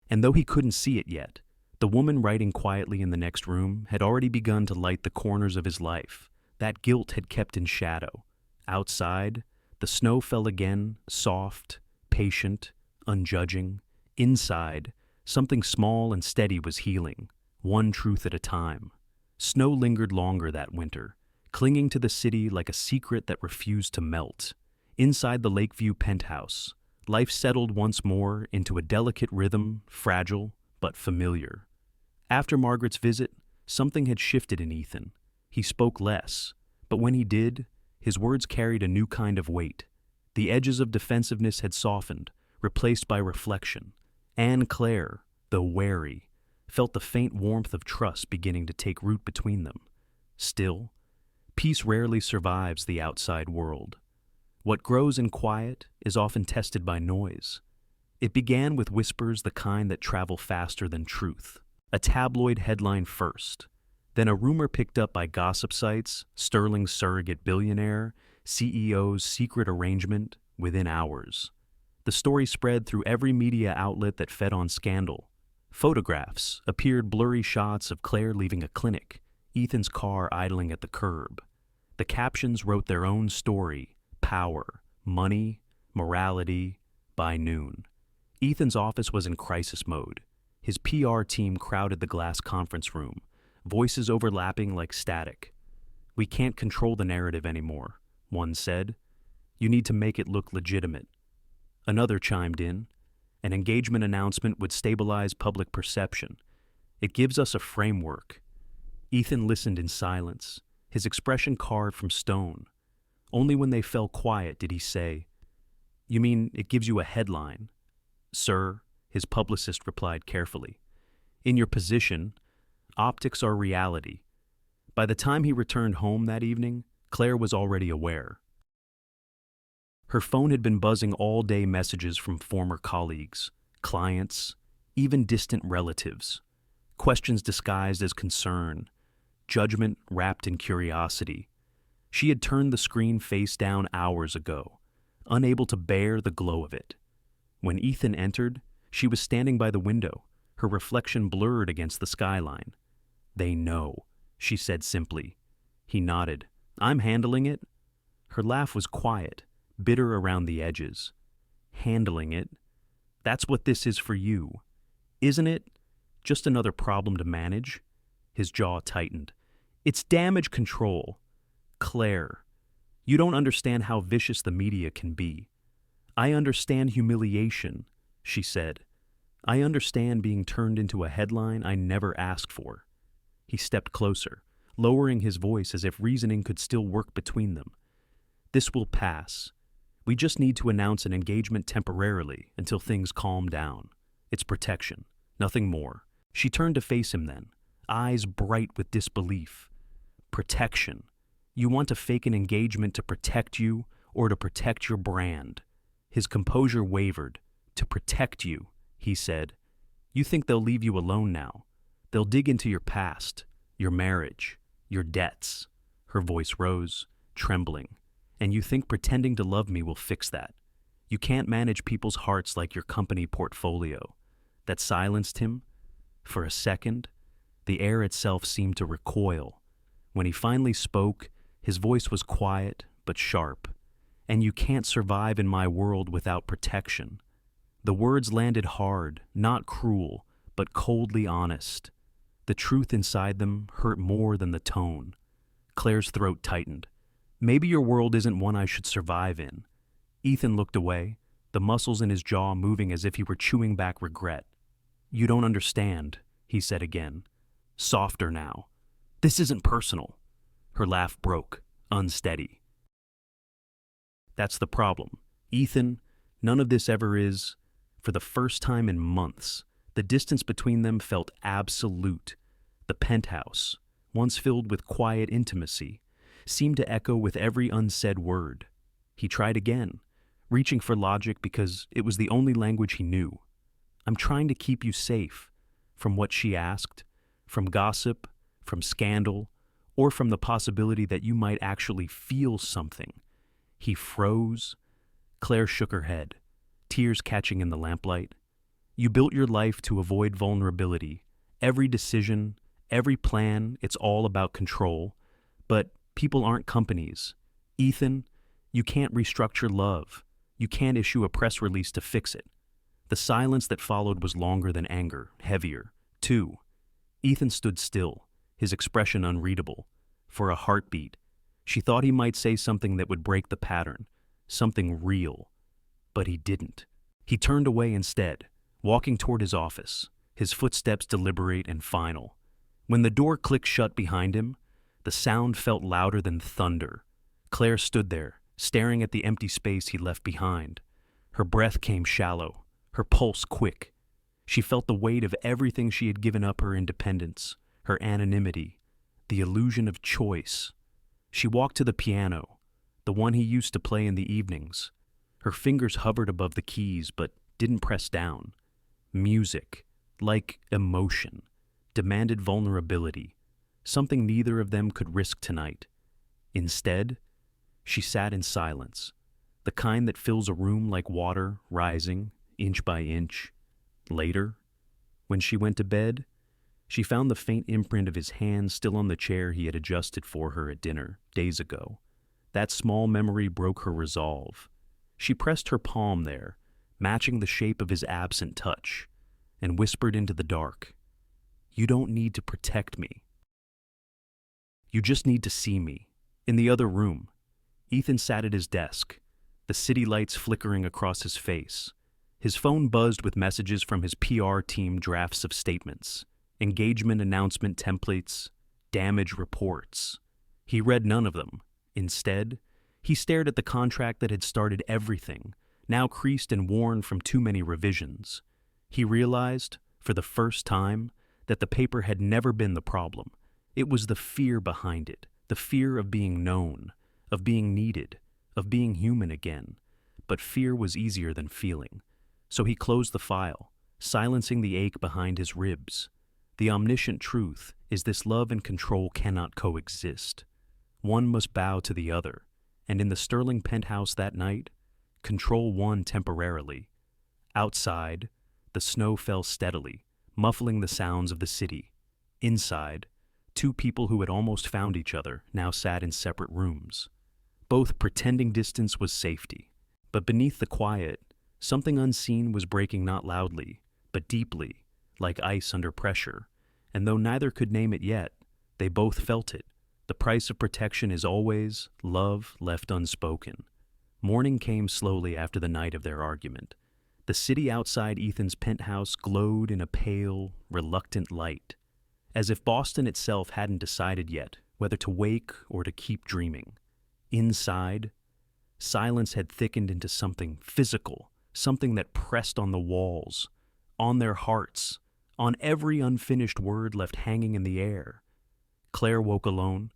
Speaker 1: And though he couldn't see it yet, the woman writing quietly in the next room had already begun to light the corners of his life. That guilt had kept in shadow. Outside, the snow fell again, soft, patient, unjudging. Inside, something small and steady was healing, one truth at a time. Snow lingered longer that winter, clinging to the city like a secret that refused to melt. Inside the Lakeview penthouse, life settled once more into a delicate rhythm, fragile but familiar. After Margaret's visit, something had shifted in Ethan. He spoke less, but when he did, his words carried a new kind of weight. The edges of defensiveness had softened, replaced by reflection. And Claire, though wary, felt the faint warmth of trust beginning to take root between them. Still, peace rarely survives the outside world. What grows in quiet is often tested by noise. It began with whispers, the kind that travel faster than truth. A tabloid headline first, then a rumor picked up by gossip sites, Sterling's surrogate billionaire, CEO's secret arrangement, within hours. The story spread through every media outlet that fed on scandal. Photographs appeared, blurry shots of Claire leaving a clinic, Ethan's car idling at the curb. The captions wrote their own story: power, money, morality. By noon, Ethan's office was in crisis mode. His PR team crowded the glass conference room, voices overlapping like static. "We can't control the narrative anymore," one said. "You need to make it look legitimate." Another chimed in. "An engagement announcement would stabilize public perception. It gives us a framework." Ethan listened in silence, his expression carved from stone. Only when they fell quiet did he say, "You mean it gives you a headline?" "Sir," his publicist replied carefully, "in your position, optics are reality." By the time he returned home that evening, Claire was already aware. Her phone had been buzzing all day, messages from former colleagues, clients, even distant relatives. Questions disguised as concern, judgment wrapped in curiosity. She had turned the screen face down hours ago, unable to bear the glow of it. When Ethan entered, she was standing by the window, her reflection blurred against the skyline. "They know," she said simply. He nodded. "I'm handling it." Her laugh was quiet, bitter around the edges. "Handling it? That's what this is for you, isn't it? Just another problem to manage?" His jaw tightened. "It's damage control." "Claire, you don't understand how vicious the media can be." "I understand humiliation," she said. "I understand being turned into a headline I never asked for." He stepped closer, lowering his voice as if reasoning could still work between them. "This will pass. We just need to announce an engagement temporarily until things calm down. It's protection, nothing more." She turned to face him then, eyes bright with disbelief. "Protection? You want to fake an engagement to protect you or to protect your brand?" His composure wavered. "To protect you," he said. "You think they'll leave you alone now? They'll dig into your past, your marriage, your debts." Her voice rose, trembling. "And you think pretending to love me will fix that? You can't manage people's hearts like your company portfolio." That silenced him. For a second, the air itself seemed to recoil. When he finally spoke, his voice was quiet but sharp. and you can't survive in my world without protection." The words landed hard, not cruel, but coldly honest. The truth inside them hurt more than the tone. Claire's throat tightened. "Maybe your world isn't one I should survive in." Ethan looked away, the muscles in his jaw moving as if he were chewing back regret. "You don't understand," he said again, softer now. "This isn't personal." Her laugh broke, unsteady. "That's the problem. Ethan, none of this ever is." For the first time in months, the distance between them felt absolute. The penthouse, once filled with quiet intimacy, seemed to echo with every unsaid word. He tried again, reaching for logic because it was the only language he knew. "I'm trying to keep you safe." From what she asked, from gossip, from scandal, or from the possibility that you might actually feel something. He froze. Claire shook her head, tears catching in the lamplight. "You built your life to avoid vulnerability. Every decision, every plan, it's all about control. But people aren't companies. Ethan, you can't restructure love. You can't issue a press release to fix it." The silence that followed was longer than anger, heavier, too. Ethan stood still, his expression unreadable. For a heartbeat, she thought he might say something that would break the pattern, something real. But he didn't. He turned away instead, walking toward his office, his footsteps deliberate and final. When the door clicked shut behind him, the sound felt louder than thunder. Claire stood there, staring at the empty space he left behind. Her breath came shallow, her pulse quick. She felt the weight of everything she had given up: her independence, her anonymity, the illusion of choice. She walked to the piano, the one he used to play in the evenings. Her fingers hovered above the keys but didn't press down. Music, like emotion, demanded vulnerability, something neither of them could risk tonight. Instead, she sat in silence, the kind that fills a room like water, rising, inch by inch. Later, when she went to bed, she found the faint imprint of his hand still on the chair he had adjusted for her at dinner days ago. That small memory broke her resolve. She pressed her palm there, matching the shape of his absent touch, and whispered into the dark, "You don't need to protect me. You just need to see me." In the other room, Ethan sat at his desk, the city lights flickering across his face. His phone buzzed with messages from his PR team, drafts of statements, engagement announcement templates, damage reports. He read none of them. Instead, he stared at the contract that had started everything, now creased and worn from too many revisions. He realized, for the first time, that the paper had never been the problem. It was the fear behind it, the fear of being known, of being needed, of being human again. But fear was easier than feeling. So he closed the file, silencing the ache behind his ribs. The omniscient truth is this: love and control cannot coexist. One must bow to the other, and in the Sterling penthouse that night, control won temporarily. Outside, the snow fell steadily, muffling the sounds of the city. Inside, two people who had almost found each other now sat in separate rooms, both pretending distance was safety. But beneath the quiet, something unseen was breaking, not loudly, but deeply, like ice under pressure. And though neither could name it yet, they both felt it. The price of protection is always love left unspoken. Morning came slowly after the night of their argument. The city outside Ethan's penthouse glowed in a pale, reluctant light, as if Boston itself hadn't decided yet whether to wake or to keep dreaming. Inside, silence had thickened into something physical, something that pressed on the walls, on their hearts, on every unfinished word left hanging in the air. Claire woke alone.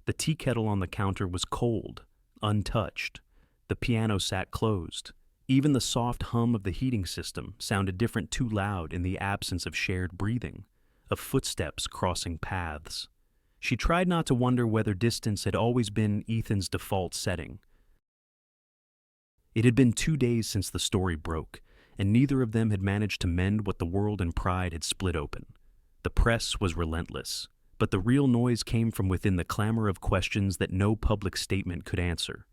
Speaker 1: The tea kettle on the counter was cold, untouched. The piano sat closed. Even the soft hum of the heating system sounded different, too loud in the absence of shared breathing, of footsteps crossing paths. She tried not to wonder whether distance had always been Ethan's default setting. It had been 2 days since the story broke, and neither of them had managed to mend what the world and pride had split open. The press was relentless, but the real noise came from within, the clamor of questions that no public statement could answer.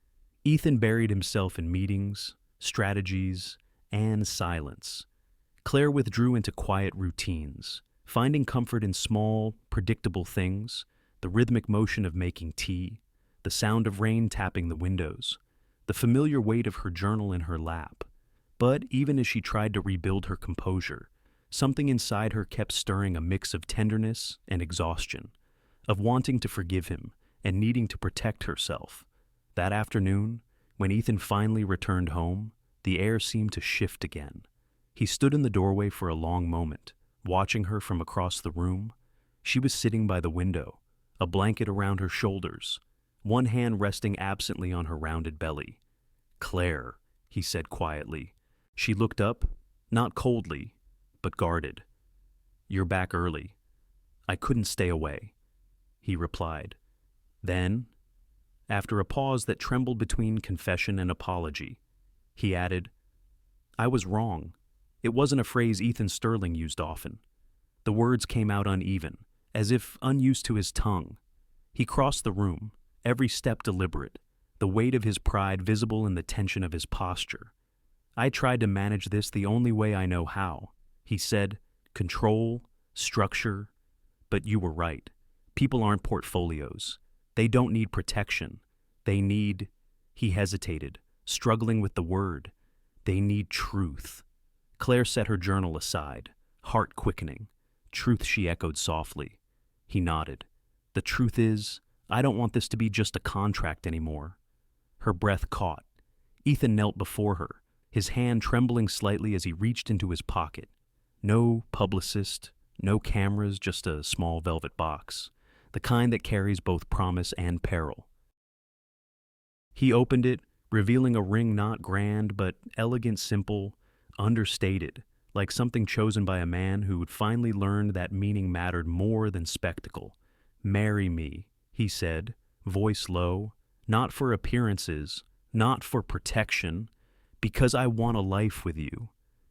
Speaker 1: Ethan buried himself in meetings, strategies, and silence. Claire withdrew into quiet routines, finding comfort in small, predictable things, the rhythmic motion of making tea, the sound of rain tapping the windows, the familiar weight of her journal in her lap. But even as she tried to rebuild her composure, something inside her kept stirring a mix of tenderness and exhaustion, of wanting to forgive him and needing to protect herself. That afternoon, when Ethan finally returned home, the air seemed to shift again. He stood in the doorway for a long moment, watching her from across the room. She was sitting by the window, a blanket around her shoulders, one hand resting absently on her rounded belly. "Claire," he said quietly. She looked up, not coldly, but guarded. "You're back early." "I couldn't stay away," he replied. Then, after a pause that trembled between confession and apology, he added, "I was wrong." It wasn't a phrase Ethan Sterling used often. The words came out uneven, as if unused to his tongue. He crossed the room, every step deliberate, the weight of his pride visible in the tension of his posture. "I tried to manage this the only way I know how," he said, "control, structure, but you were right. People aren't portfolios. They don't need protection. They need," he hesitated, struggling with the word, "they need truth." Claire set her journal aside, heart quickening. "Truth," she echoed softly. He nodded. "The truth is, I don't want this to be just a contract anymore." Her breath caught. Ethan knelt before her, his hand trembling slightly as he reached into his pocket. No publicist, no cameras, just a small velvet box, the kind that carries both promise and peril. He opened it, revealing a ring not grand, but elegant, simple, understated, like something chosen by a man who had finally learned that meaning mattered more than spectacle. "Marry me," he said, voice low, "not for appearances, not for protection, because I want a life with you,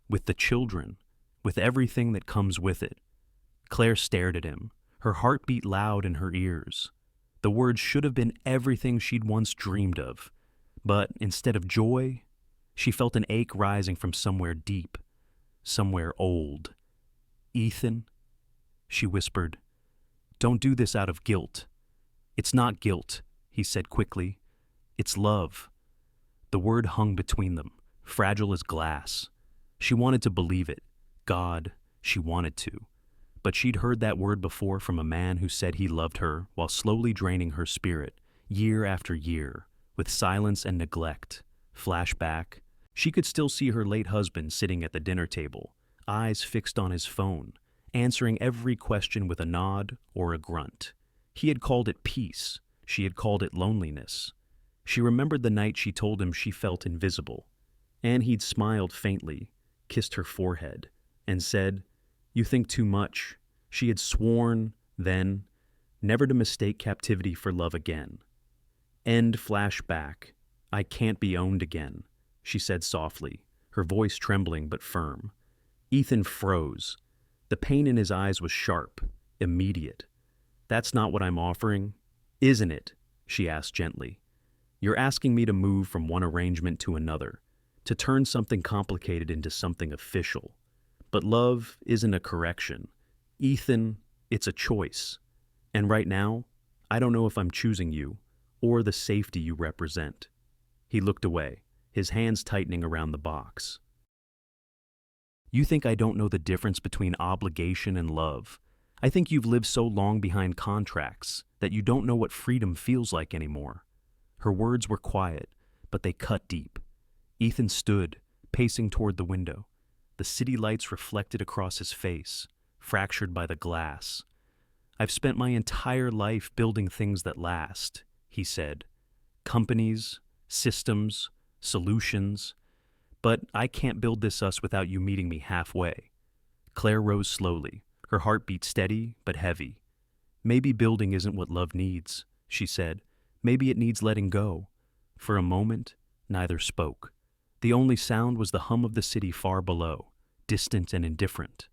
Speaker 1: with the children, with everything that comes with it." Claire stared at him, her heart beat loud in her ears. The words should have been everything she'd once dreamed of, but instead of joy, she felt an ache rising from somewhere deep, somewhere old. "Ethan," she whispered, "don't do this out of guilt." "It's not guilt," he said quickly. "It's love." The word hung between them, fragile as glass. She wanted to believe it. God, she wanted to. But she'd heard that word before from a man who said he loved her while slowly draining her spirit, year after year, with silence and neglect. Flashback. She could still see her late husband sitting at the dinner table, eyes fixed on his phone, answering every question with a nod or a grunt. He had called it peace. She had called it loneliness. She remembered the night she told him she felt invisible, and he'd smiled faintly, kissed her forehead, and said, "You think too much." She had sworn, then, never to mistake captivity for love again. End flashback. "I can't be owned again," she said softly, her voice trembling but firm. Ethan froze. The pain in his eyes was sharp, immediate. "That's not what I'm offering, isn't it?" she asked gently. "You're asking me to move from one arrangement to another, to turn something complicated into something official. But love isn't a correction. Ethan, it's a choice. And right now, I don't know if I'm choosing you, or the safety you represent." He looked away, his hands tightening around the box. "You think I don't know the difference between obligation and love. I think you've lived so long behind contracts that you don't know what freedom feels like anymore." Her words were quiet, but they cut deep. Ethan stood, pacing toward the window. The city lights reflected across his face, fractured by the glass. "I've spent my entire life building things that last," he said. "Companies, systems, solutions. But I can't build this us without you meeting me halfway." Claire rose slowly, her heartbeat steady but heavy. "Maybe building isn't what love needs," she said. "Maybe it needs letting go." For a moment, neither spoke. The only sound was the hum of the city far below, distant and indifferent.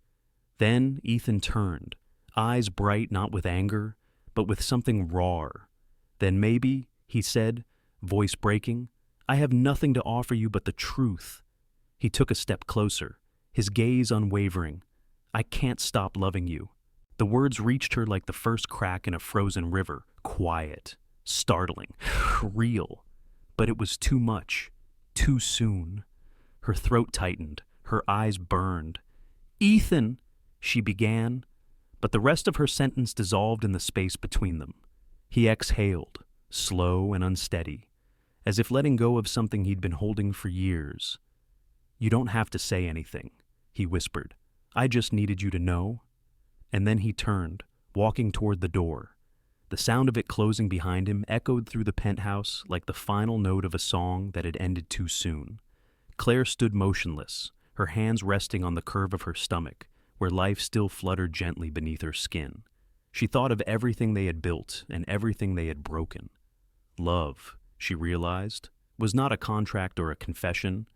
Speaker 1: Then Ethan turned, eyes bright not with anger, but with something rawer. "Then maybe," he said, voice breaking, I have nothing to offer you but the truth. He took a step closer, his gaze unwavering. I can't stop loving you. The words reached her like the first crack in a frozen river, quiet, startling, real. But it was too much, too soon. Her throat tightened, her eyes burned. Ethan, she began, but the rest of her sentence dissolved in the space between them. He exhaled, slow and unsteady, as if letting go of something he'd been holding for years. You don't have to say anything, he whispered. I just needed you to know. And then he turned, walking toward the door. The sound of it closing behind him echoed through the penthouse like the final note of a song that had ended too soon. Claire stood motionless, her hands resting on the curve of her stomach, where life still fluttered gently beneath her skin. She thought of everything they had built and everything they had broken. Love, she realized, was not a contract or a confession.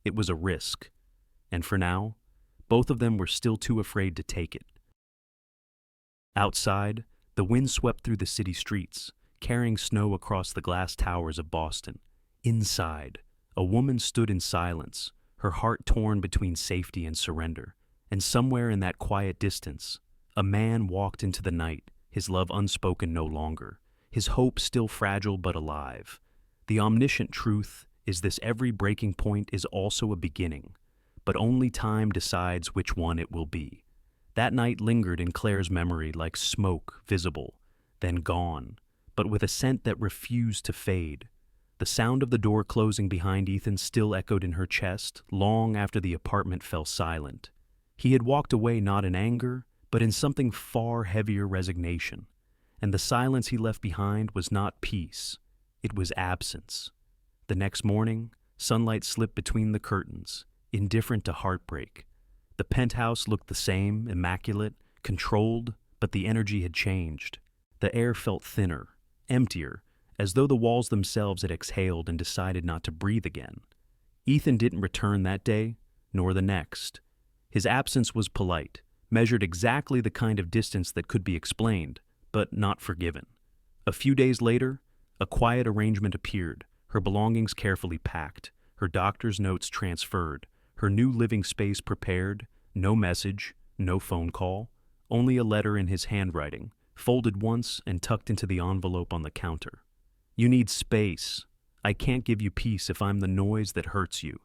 Speaker 1: It was a risk. And for now, both of them were still too afraid to take it. Outside, the wind swept through the city streets, carrying snow across the glass towers of Boston. Inside, a woman stood in silence, her heart torn between safety and surrender. And somewhere in that quiet distance, a man walked into the night, his love unspoken no longer, his hope still fragile but alive. The omniscient truth is this: every breaking point is also a beginning, but only time decides which one it will be. That night lingered in Claire's memory like smoke, visible, then gone, but with a scent that refused to fade. The sound of the door closing behind Ethan still echoed in her chest long after the apartment fell silent. He had walked away not in anger, but in something far heavier: resignation. And the silence he left behind was not peace, it was absence. The next morning, sunlight slipped between the curtains, indifferent to heartbreak. The penthouse looked the same, immaculate, controlled, but the energy had changed. The air felt thinner, emptier, as though the walls themselves had exhaled and decided not to breathe again. Ethan didn't return that day, nor the next. His absence was polite, measured exactly the kind of distance that could be explained, but not forgiven. A few days later, a quiet arrangement appeared, her belongings carefully packed, her doctor's notes transferred, her new living space prepared. No message, no phone call, only a letter in his handwriting, folded once and tucked into the envelope on the counter. You need space. I can't give you peace if I'm the noise that hurts you.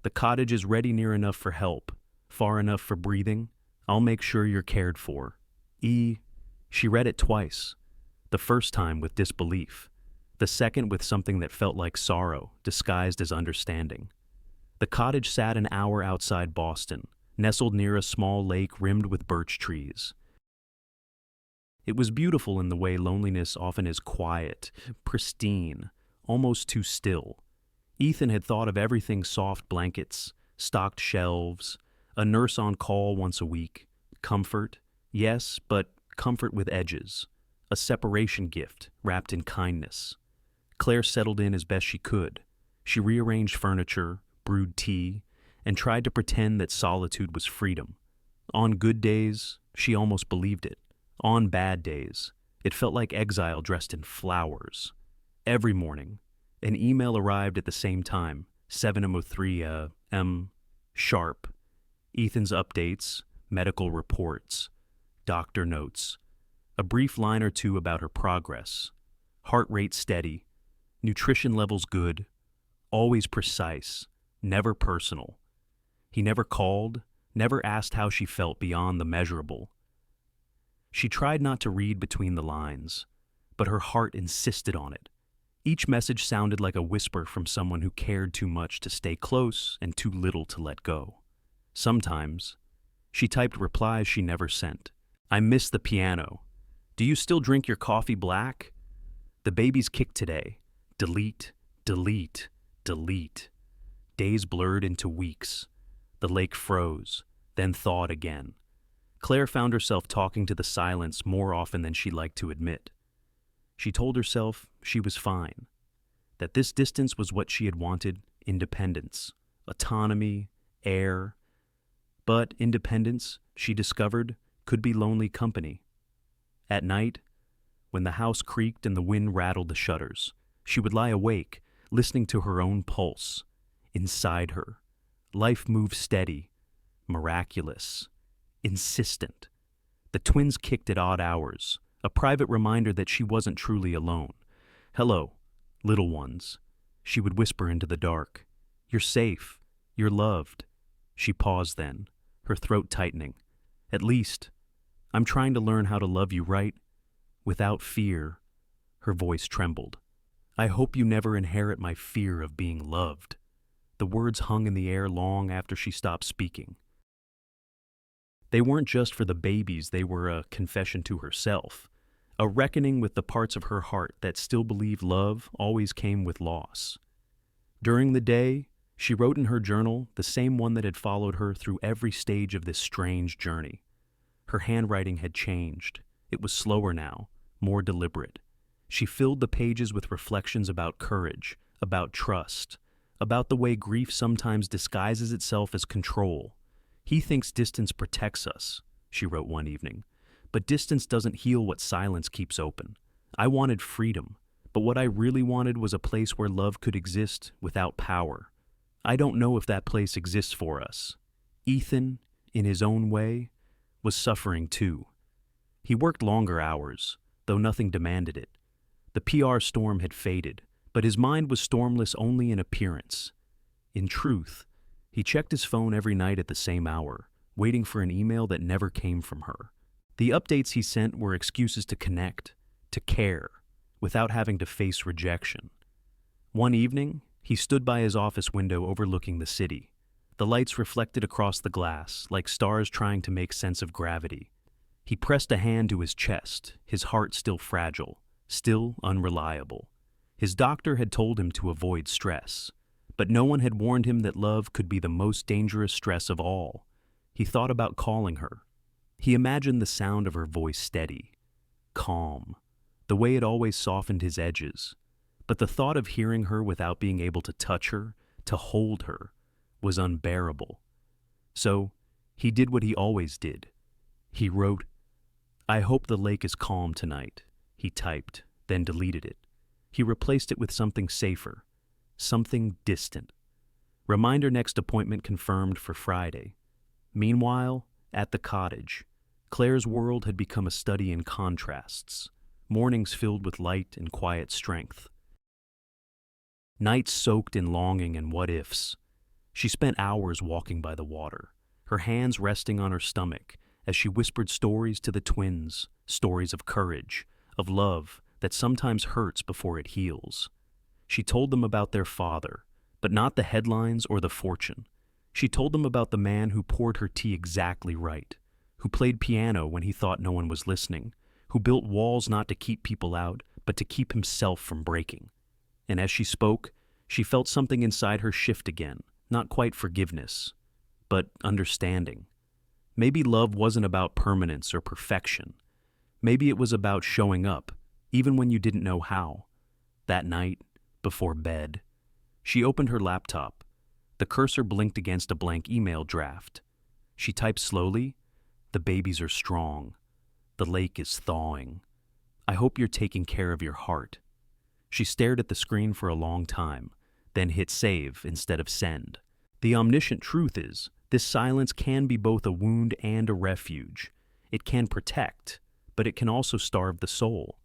Speaker 1: The cottage is ready near enough for help, far enough for breathing. I'll make sure you're cared for. E. She read it twice, the first time with disbelief, the second with something that felt like sorrow, disguised as understanding. The cottage sat an hour outside Boston, nestled near a small lake rimmed with birch trees. It was beautiful in the way loneliness often is: quiet, pristine, almost too still. Ethan had thought of everything: soft blankets, stocked shelves, a nurse on call once a week, comfort, yes, but comfort with edges, a separation gift wrapped in kindness. Claire settled in as best she could. She rearranged furniture, brewed tea, and tried to pretend that solitude was freedom. On good days, she almost believed it. On bad days, it felt like exile dressed in flowers. Every morning, an email arrived at the same time, 7:03 m. sharp. Ethan's updates, medical reports, doctor notes, a brief line or two about her progress, heart rate steady, nutrition levels good, always precise, never personal. He never called, never asked how she felt beyond the measurable. She tried not to read between the lines, but her heart insisted on it. Each message sounded like a whisper from someone who cared too much to stay close and too little to let go. Sometimes, she typed replies she never sent. I miss the piano. Do you still drink your coffee black? The baby's kicked today. Delete, delete, delete. Days blurred into weeks. The lake froze, then thawed again. Claire found herself talking to the silence more often than she liked to admit. She told herself she was fine, that this distance was what she had wanted: independence, autonomy, air. But independence, she discovered, could be lonely company. At night, when the house creaked and the wind rattled the shutters, she would lie awake, listening to her own pulse. Inside her, life moved steady, miraculous, insistent. The twins kicked at odd hours, a private reminder that she wasn't truly alone. "Hello, little ones," she would whisper into the dark. "You're safe. You're loved." She paused then, her throat tightening. "At least, I'm trying to learn how to love you right, without fear." Her voice trembled. "I hope you never inherit my fear of being loved." The words hung in the air long after she stopped speaking. They weren't just for the babies, they were a confession to herself, a reckoning with the parts of her heart that still believed love always came with loss. During the day, she wrote in her journal, the same one that had followed her through every stage of this strange journey. Her handwriting had changed. It was slower now, more deliberate. She filled the pages with reflections about courage, about trust, about the way grief sometimes disguises itself as control. "He thinks distance protects us," she wrote one evening, "but distance doesn't heal what silence keeps open. I wanted freedom, but what I really wanted was a place where love could exist without power. I don't know if that place exists for us." Ethan, in his own way, was suffering too. He worked longer hours, though nothing demanded it. The PR storm had faded, but his mind was stormless only in appearance. In truth, he checked his phone every night at the same hour, waiting for an email that never came from her. The updates he sent were excuses to connect, to care, without having to face rejection. One evening, he stood by his office window overlooking the city. The lights reflected across the glass, like stars trying to make sense of gravity. He pressed a hand to his chest, his heart still fragile, still unreliable. His doctor had told him to avoid stress, but no one had warned him that love could be the most dangerous stress of all. He thought about calling her. He imagined the sound of her voice steady, calm, the way it always softened his edges. But the thought of hearing her without being able to touch her, to hold her, was unbearable. So, he did what he always did. He wrote, "I hope the lake is calm tonight," he typed, then deleted it. He replaced it with something safer, something distant. Reminder next appointment confirmed for Friday. Meanwhile, at the cottage, Claire's world had become a study in contrasts, mornings filled with light and quiet strength, nights soaked in longing and what-ifs. She spent hours walking by the water, her hands resting on her stomach as she whispered stories to the twins, stories of courage, of love that sometimes hurts before it heals. She told them about their father, but not the headlines or the fortune. She told them about the man who poured her tea exactly right, who played piano when he thought no one was listening, who built walls not to keep people out, but to keep himself from breaking. And as she spoke, she felt something inside her shift again, not quite forgiveness, but understanding. Maybe love wasn't about permanence or perfection. Maybe it was about showing up, even when you didn't know how. That night, before bed, she opened her laptop. The cursor blinked against a blank email draft. She typed slowly, "The babies are strong. The lake is thawing. I hope you're taking care of your heart." She stared at the screen for a long time, then hit save instead of send. The omniscient truth is, this silence can be both a wound and a refuge. It can protect, but it can also starve the soul.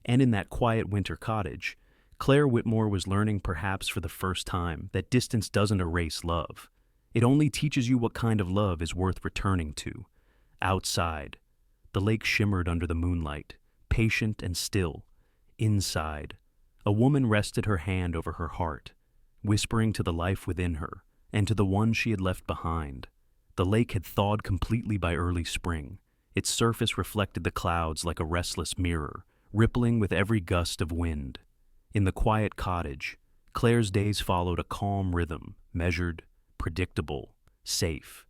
Speaker 1: And in that quiet winter cottage, Claire Whitmore was learning perhaps for the first time that distance doesn't erase love. It only teaches you what kind of love is worth returning to. Outside, the lake shimmered under the moonlight, patient and still. Inside, a woman rested her hand over her heart, whispering to the life within her and to the one she had left behind. The lake had thawed completely by early spring. Its surface reflected the clouds like a restless mirror, rippling with every gust of wind. In the quiet cottage, Claire's days followed a calm rhythm, measured, predictable, safe.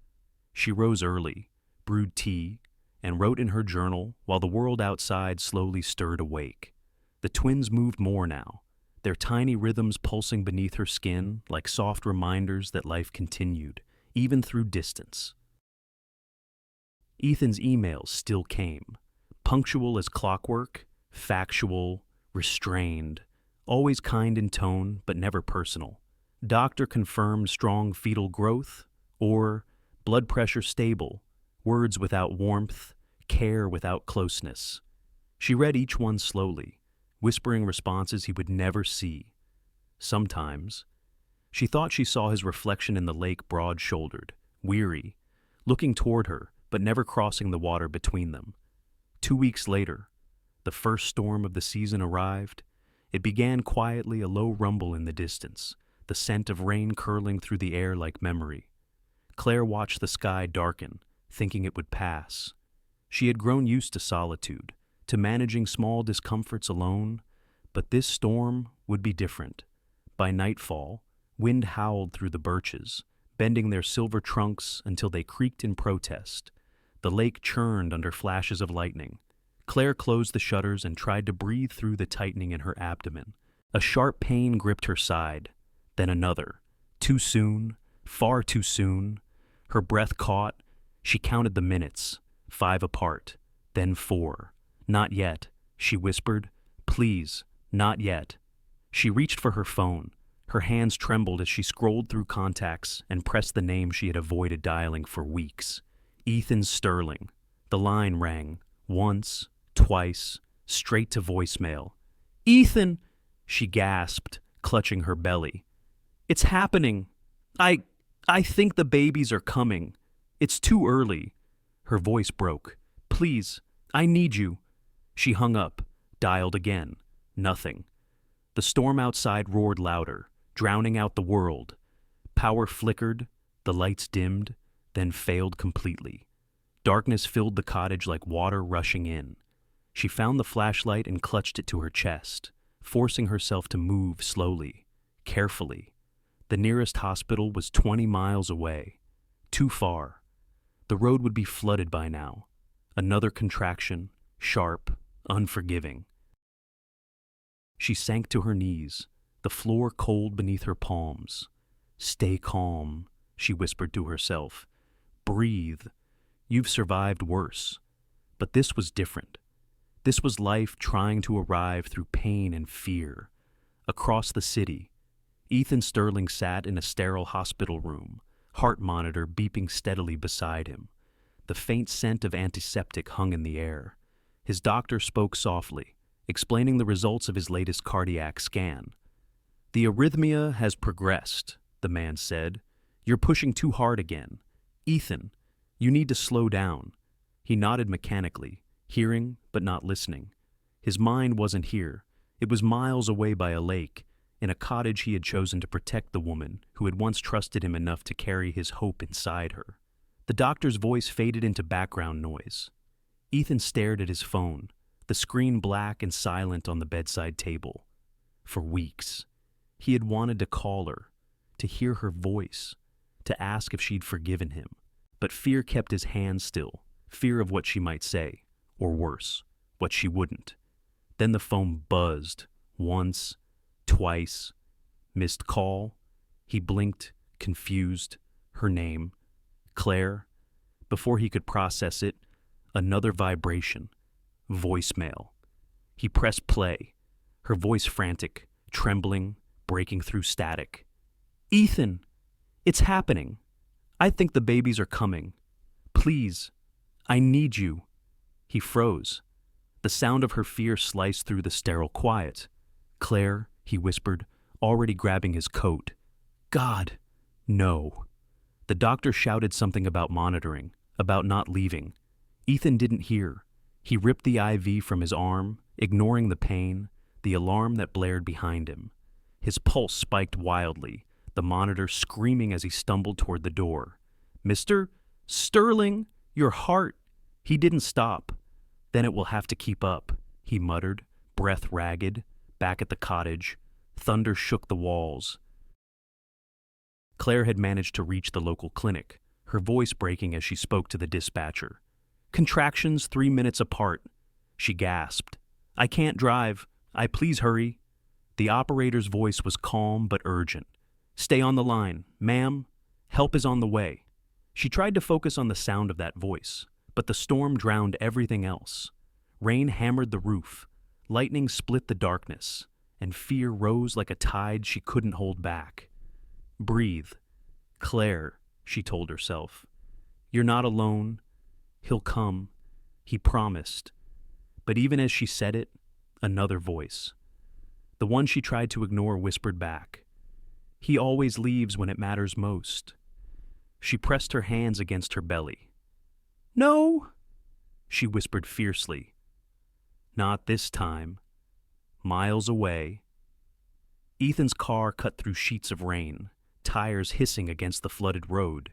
Speaker 1: She rose early, brewed tea, and wrote in her journal while the world outside slowly stirred awake. The twins moved more now, their tiny rhythms pulsing beneath her skin like soft reminders that life continued, even through distance. Ethan's emails still came, punctual as clockwork, factual, restrained, always kind in tone but never personal. Doctor confirmed strong fetal growth, or blood pressure stable, words without warmth, care without closeness. She read each one slowly, whispering responses he would never see. Sometimes, she thought she saw his reflection in the lake broad-shouldered, weary, looking toward her but never crossing the water between them. 2 weeks later, the first storm of the season arrived. It began quietly, a low rumble in the distance, the scent of rain curling through the air like memory. Claire watched the sky darken, thinking it would pass. She had grown used to solitude, to managing small discomforts alone, but this storm would be different. By nightfall, wind howled through the birches, bending their silver trunks until they creaked in protest. The lake churned under flashes of lightning. Claire closed the shutters and tried to breathe through the tightening in her abdomen. A sharp pain gripped her side, then another. Too soon, far too soon. Her breath caught. She counted the minutes, 5 apart, then 4. Not yet, she whispered. Please, not yet. She reached for her phone. Her hands trembled as she scrolled through contacts and pressed the name she had avoided dialing for weeks. Ethan Sterling. The line rang, once, twice, straight to voicemail. Ethan, she gasped, clutching her belly. It's happening. I think the babies are coming. It's too early. Her voice broke. Please, I need you. She hung up, dialed again. Nothing. The storm outside roared louder, drowning out the world. Power flickered, the lights dimmed, then failed completely. Darkness filled the cottage like water rushing in. She found the flashlight and clutched it to her chest, forcing herself to move slowly, carefully. The nearest hospital was 20 miles away. Too far. The road would be flooded by now. Another contraction, sharp, unforgiving. She sank to her knees, the floor cold beneath her palms. Stay calm, she whispered to herself. Breathe. You've survived worse. But this was different. This was life trying to arrive through pain and fear. Across the city, Ethan Sterling sat in a sterile hospital room, heart monitor beeping steadily beside him. The faint scent of antiseptic hung in the air. His doctor spoke softly, explaining the results of his latest cardiac scan. The arrhythmia has progressed, the man said. You're pushing too hard again. Ethan, you need to slow down. He nodded mechanically, hearing but not listening. His mind wasn't here. It was miles away by a lake, in a cottage he had chosen to protect the woman who had once trusted him enough to carry his hope inside her. The doctor's voice faded into background noise. Ethan stared at his phone, the screen black and silent on the bedside table. For weeks, he had wanted to call her, to hear her voice, to ask if she'd forgiven him. But fear kept his hand still, fear of what she might say, or worse, what she wouldn't. Then the phone buzzed, once, twice. Missed call. He blinked, confused. Her name. Claire. Before he could process it, another vibration. Voicemail. He pressed play, her voice frantic, trembling, breaking through static. Ethan, it's happening. I think the babies are coming. Please, I need you. He froze. The sound of her fear sliced through the sterile quiet. Claire, he whispered, already grabbing his coat. God, no. The doctor shouted something about monitoring, about not leaving. Ethan didn't hear. He ripped the IV from his arm, ignoring the pain, the alarm that blared behind him. His pulse spiked wildly, the monitor screaming as he stumbled toward the door. Mr. Sterling, your heart. He didn't stop. Then it will have to keep up, he muttered, breath ragged. Back at the cottage, thunder shook the walls. Claire had managed to reach the local clinic, her voice breaking as she spoke to the dispatcher. Contractions 3 minutes apart. She gasped. I can't drive. Please hurry. The operator's voice was calm but urgent. Stay on the line, ma'am. Help is on the way. She tried to focus on the sound of that voice, but the storm drowned everything else. Rain hammered the roof. Lightning split the darkness. and fear rose like a tide she couldn't hold back. "Breathe. Claire," she told herself. "You're not alone. He'll come. He promised." But even as she said it, another voice, the one she tried to ignore, whispered back, "He always leaves when it matters most." She pressed her hands against her belly. "No," she whispered fiercely. "Not this time." Miles away, Ethan's car cut through sheets of rain, tires hissing against the flooded road.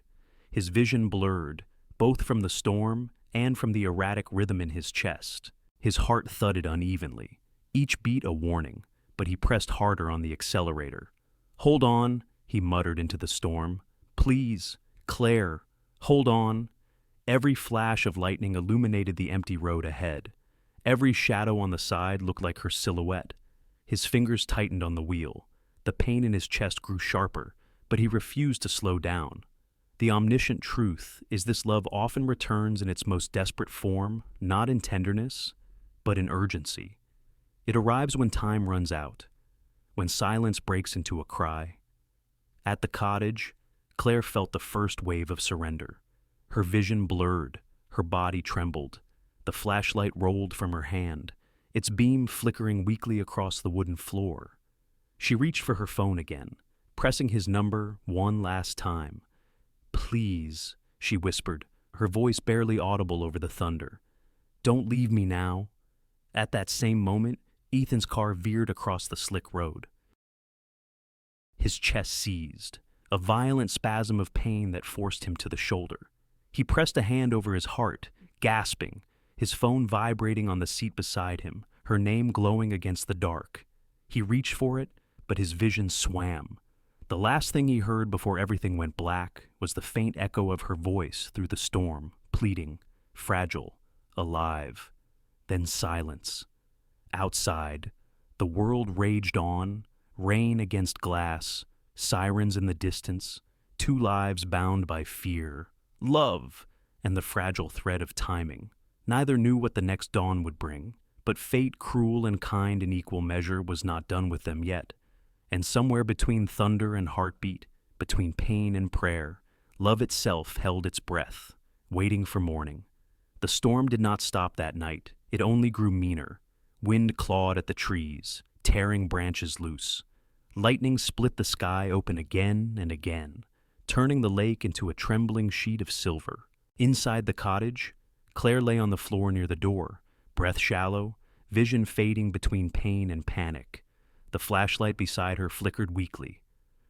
Speaker 1: His vision blurred, both from the storm and from the erratic rhythm in his chest. His heart thudded unevenly, each beat a warning, but he pressed harder on the accelerator. "Hold on," he muttered into the storm. "Please, Claire, hold on." Every flash of lightning illuminated the empty road ahead. Every shadow on the side looked like her silhouette. His fingers tightened on the wheel. The pain in his chest grew sharper, but he refused to slow down. The omniscient truth is this love often returns in its most desperate form, not in tenderness, but in urgency. It arrives when time runs out, when silence breaks into a cry. At the cottage, Claire felt the first wave of surrender. Her vision blurred, her body trembled. The flashlight rolled from her hand, its beam flickering weakly across the wooden floor. She reached for her phone again, pressing his number one last time. "Please," she whispered, her voice barely audible over the thunder. "Don't leave me now." At that same moment, Ethan's car veered across the slick road. His chest seized, a violent spasm of pain that forced him to the shoulder. He pressed a hand over his heart, gasping, his phone vibrating on the seat beside him, her name glowing against the dark. He reached for it, but his vision swam. The last thing he heard before everything went black was the faint echo of her voice through the storm, pleading, fragile, alive. Then silence. Outside, the world raged on, rain against glass, sirens in the distance, two lives bound by fear, love, and the fragile thread of timing. Neither knew what the next dawn would bring, but fate, cruel and kind in equal measure, was not done with them yet. And somewhere between thunder and heartbeat, between pain and prayer, love itself held its breath, waiting for morning. The storm did not stop that night. It only grew meaner. Wind clawed at the trees, tearing branches loose. Lightning split the sky open again and again, turning the lake into a trembling sheet of silver. Inside the cottage, Claire lay on the floor near the door, breath shallow, vision fading between pain and panic. The flashlight beside her flickered weakly.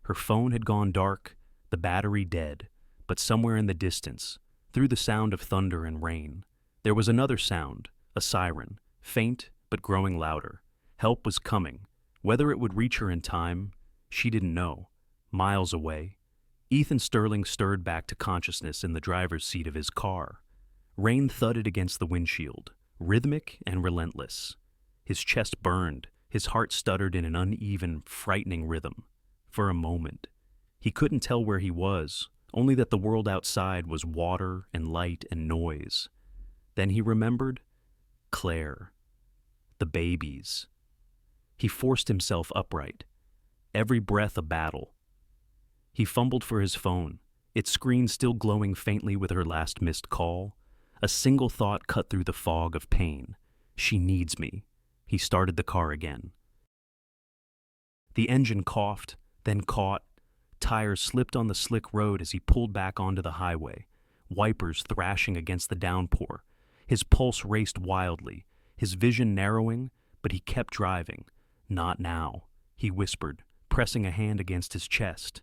Speaker 1: Her phone had gone dark, the battery dead, but somewhere in the distance, through the sound of thunder and rain, there was another sound, a siren, faint but growing louder. Help was coming. Whether it would reach her in time, she didn't know. Miles away, Ethan Sterling stirred back to consciousness in the driver's seat of his car. Rain thudded against the windshield, rhythmic and relentless. His chest burned, his heart stuttered in an uneven, frightening rhythm. For a moment, he couldn't tell where he was, only that the world outside was water and light and noise. Then he remembered Claire, the babies. He forced himself upright, every breath a battle. He fumbled for his phone, its screen still glowing faintly with her last missed call. A single thought cut through the fog of pain. She needs me. He started the car again. The engine coughed, then caught. Tires slipped on the slick road as he pulled back onto the highway, wipers thrashing against the downpour. His pulse raced wildly, his vision narrowing, but he kept driving. "Not now," he whispered, pressing a hand against his chest.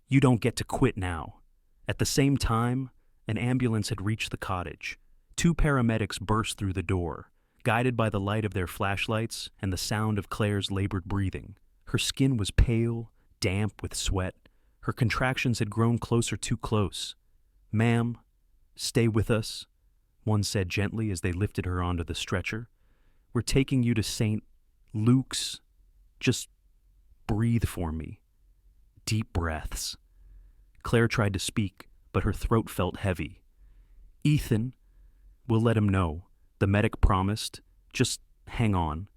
Speaker 1: "You don't get to quit now." At the same time, an ambulance had reached the cottage. Two paramedics burst through the door, guided by the light of their flashlights and the sound of Claire's labored breathing. Her skin was pale, damp with sweat. Her contractions had grown closer, too close. "Ma'am, stay with us," one said gently as they lifted her onto the stretcher. "We're taking you to St. Luke's. Just breathe for me." Deep breaths. Claire tried to speak, but her throat felt heavy. "Ethan, we'll let him know," the medic promised. "Just hang on."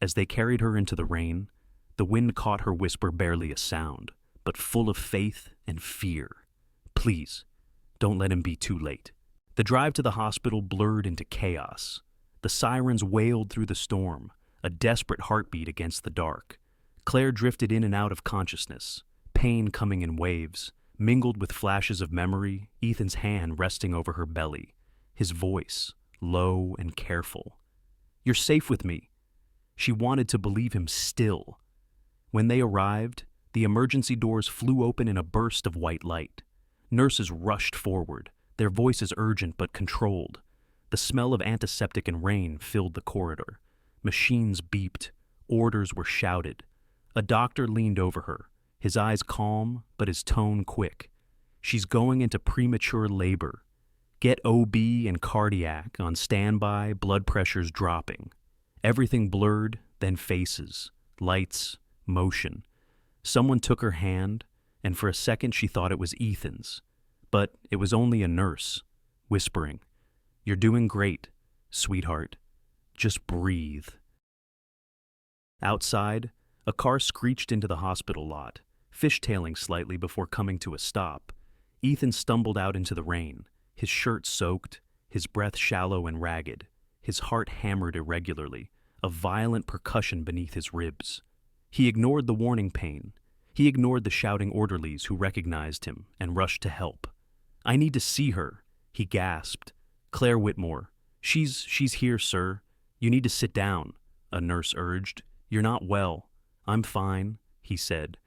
Speaker 1: As they carried her into the rain, The wind caught her whisper barely a sound, but full of faith and fear. Please, don't let him be too late. The drive to the hospital blurred into chaos. The sirens wailed through the storm, a desperate heartbeat against the dark. Claire drifted in and out of consciousness, pain coming in waves, mingled with flashes of memory, Ethan's hand resting over her belly, his voice, low and careful. "You're safe with me." She wanted to believe him still. When they arrived, the emergency doors flew open in a burst of white light. Nurses rushed forward, their voices urgent but controlled. The smell of antiseptic and rain filled the corridor. Machines beeped. Orders were shouted. A doctor leaned over her, his eyes calm but his tone quick. "She's going into premature labor. Get OB and cardiac on standby, blood pressure's dropping." Everything blurred, then faces, lights, motion. Someone took her hand, and for a second she thought it was Ethan's. But it was only a nurse, whispering, "You're doing great, sweetheart. Just breathe." Outside, a car screeched into the hospital lot, fishtailing slightly before coming to a stop. Ethan stumbled out into the rain, his shirt soaked, his breath shallow and ragged. His heart hammered irregularly, a violent percussion beneath his ribs. He ignored the warning pain. He ignored the shouting orderlies who recognized him and rushed to help. "I need to see her," he gasped. "Claire Whitmore. She's here, sir. You need to sit down," a nurse urged. "You're not well." "I'm fine," he said,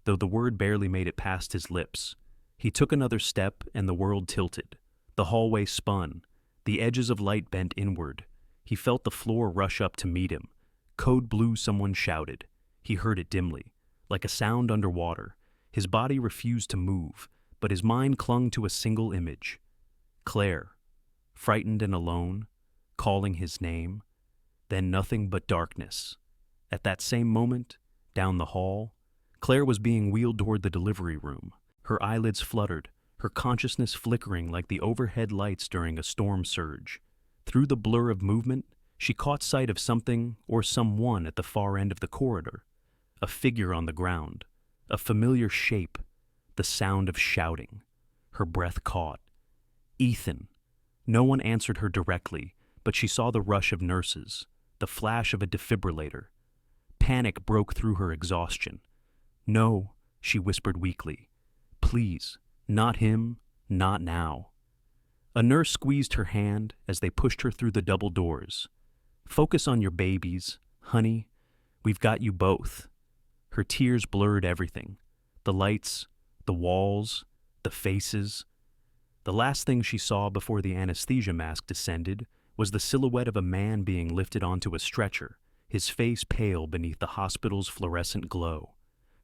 Speaker 1: though the word barely made it past his lips. He took another step and the world tilted. The hallway spun. The edges of light bent inward. He felt the floor rush up to meet him. "Code blue," someone shouted. He heard it dimly, like a sound underwater. His body refused to move, but his mind clung to a single image. Claire, frightened and alone, calling his name. Then nothing but darkness. At that same moment, down the hall, Claire was being wheeled toward the delivery room. Her eyelids fluttered, her consciousness flickering like the overhead lights during a storm surge. Through the blur of movement, she caught sight of something or someone at the far end of the corridor. A figure on the ground, a familiar shape, the sound of shouting. Her breath caught. Ethan. No one answered her directly, but she saw the rush of nurses, the flash of a defibrillator. Panic broke through her exhaustion. "No," she whispered weakly. "Please, not him, not now." A nurse squeezed her hand as they pushed her through the double doors. "Focus on your babies, honey. We've got you both." Her tears blurred everything. The lights, the walls, the faces. The last thing she saw before the anesthesia mask descended was the silhouette of a man being lifted onto a stretcher, his face pale beneath the hospital's fluorescent glow.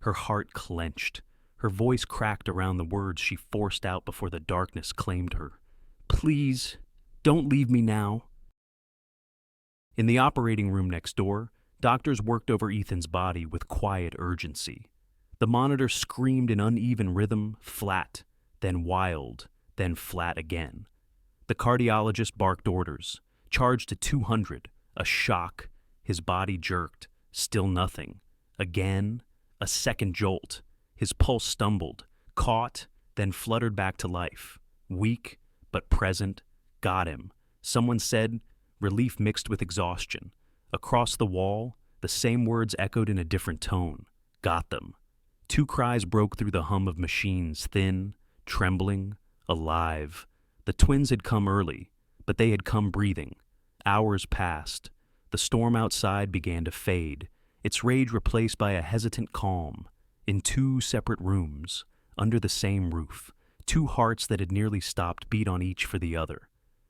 Speaker 1: Her heart clenched. Her voice cracked around the words she forced out before the darkness claimed her. "Please, don't leave me now." In the operating room next door, doctors worked over Ethan's body with quiet urgency. The monitor screamed in uneven rhythm, flat, then wild, then flat again. The cardiologist barked orders, charged to 200, a shock. His body jerked, still nothing. Again, a second jolt. His pulse stumbled, caught, then fluttered back to life. Weak, but present. "Got him," someone said, relief mixed with exhaustion. Across the wall, the same words echoed in a different tone. "Got them." Two cries broke through the hum of machines, thin, trembling, alive. The twins had come early, but they had come breathing. Hours passed. The storm outside began to fade, its rage replaced by a hesitant calm. In two separate rooms, under the same roof, two hearts that had nearly stopped beat on each for the other.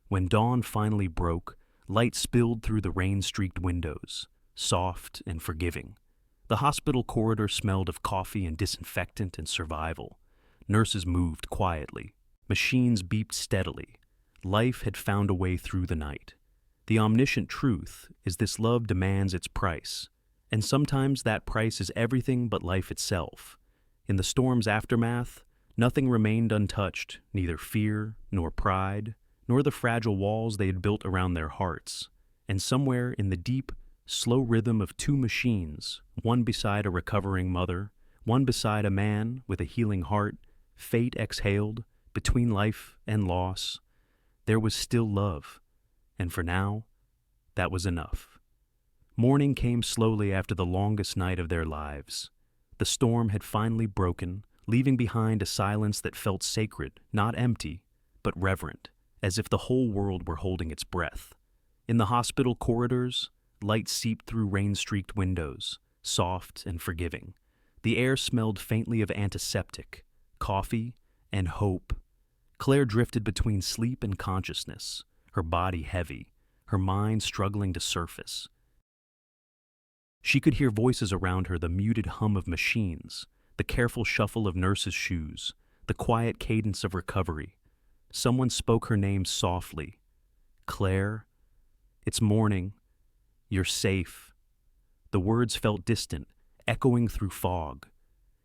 Speaker 1: When dawn finally broke, light spilled through the rain-streaked windows, soft and forgiving. The hospital corridor smelled of coffee and disinfectant and survival. Nurses moved quietly. Machines beeped steadily. Life had found a way through the night. The omniscient truth is this love demands its price, and sometimes that price is everything but life itself. In the storm's aftermath, nothing remained untouched, neither fear nor pride, nor the fragile walls they had built around their hearts. And somewhere in the deep, slow rhythm of two machines, one beside a recovering mother, one beside a man with a healing heart. Fate exhaled, between life and loss. There was still love, and for now, that was enough. Morning came slowly after the longest night of their lives. The storm had finally broken, leaving behind a silence that felt sacred, not empty, but reverent, as if the whole world were holding its breath. In the hospital corridors, light seeped through rain-streaked windows, soft and forgiving. The air smelled faintly of antiseptic, coffee, and hope. Claire drifted between sleep and consciousness, her body heavy, her mind struggling to surface. She could hear voices around her, the muted hum of machines, the careful shuffle of nurses' shoes, the quiet cadence of recovery. Someone spoke her name softly. Claire, it's morning. You're safe. The words felt distant, echoing through fog.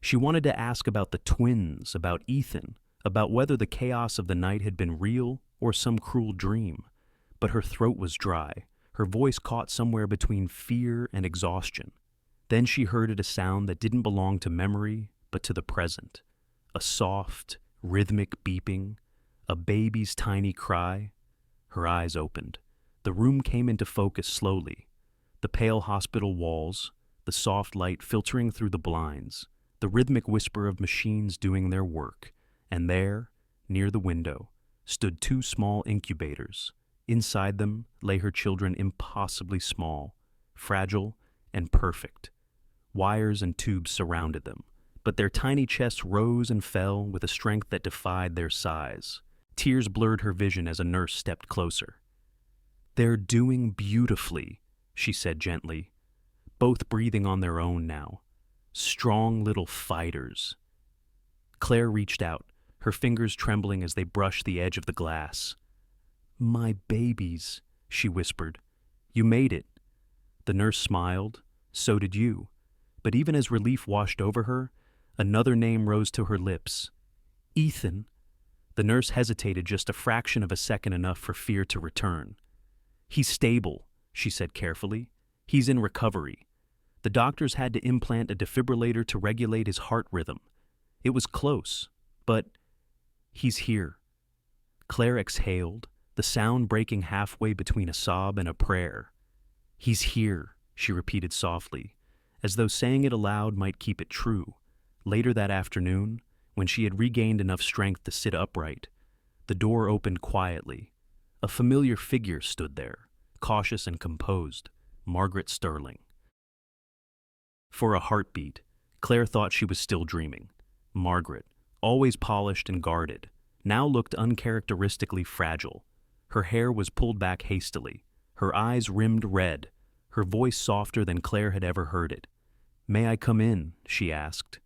Speaker 1: She wanted to ask about the twins, about Ethan, about whether the chaos of the night had been real or some cruel dream. But her throat was dry, her voice caught somewhere between fear and exhaustion. Then she heard a sound that didn't belong to memory, but to the present. A soft, rhythmic beeping, a baby's tiny cry. Her eyes opened. The room came into focus slowly. The pale hospital walls, the soft light filtering through the blinds, the rhythmic whisper of machines doing their work, and there, near the window, stood two small incubators. Inside them lay her children, impossibly small, fragile, and perfect. Wires and tubes surrounded them, but their tiny chests rose and fell with a strength that defied their size. Tears blurred her vision as a nurse stepped closer. "They're doing beautifully," she said gently, both breathing on their own now. Strong little fighters. Claire reached out, her fingers trembling as they brushed the edge of the glass. "My babies," she whispered. "You made it." The nurse smiled. So did you. But even as relief washed over her, another name rose to her lips. "Ethan." The nurse hesitated just a fraction of a second, enough for fear to return. "He's stable," she said carefully. "He's in recovery. The doctors had to implant a defibrillator to regulate his heart rhythm. It was close, but he's here." Claire exhaled, the sound breaking halfway between a sob and a prayer. "He's here," she repeated softly, as though saying it aloud might keep it true. Later that afternoon, when she had regained enough strength to sit upright, the door opened quietly. A familiar figure stood there, cautious and composed, Margaret Sterling. For a heartbeat, Claire thought she was still dreaming. Margaret, always polished and guarded, now looked uncharacteristically fragile. Her hair was pulled back hastily, her eyes rimmed red, her voice softer than Claire had ever heard it. "May I come in?" she asked.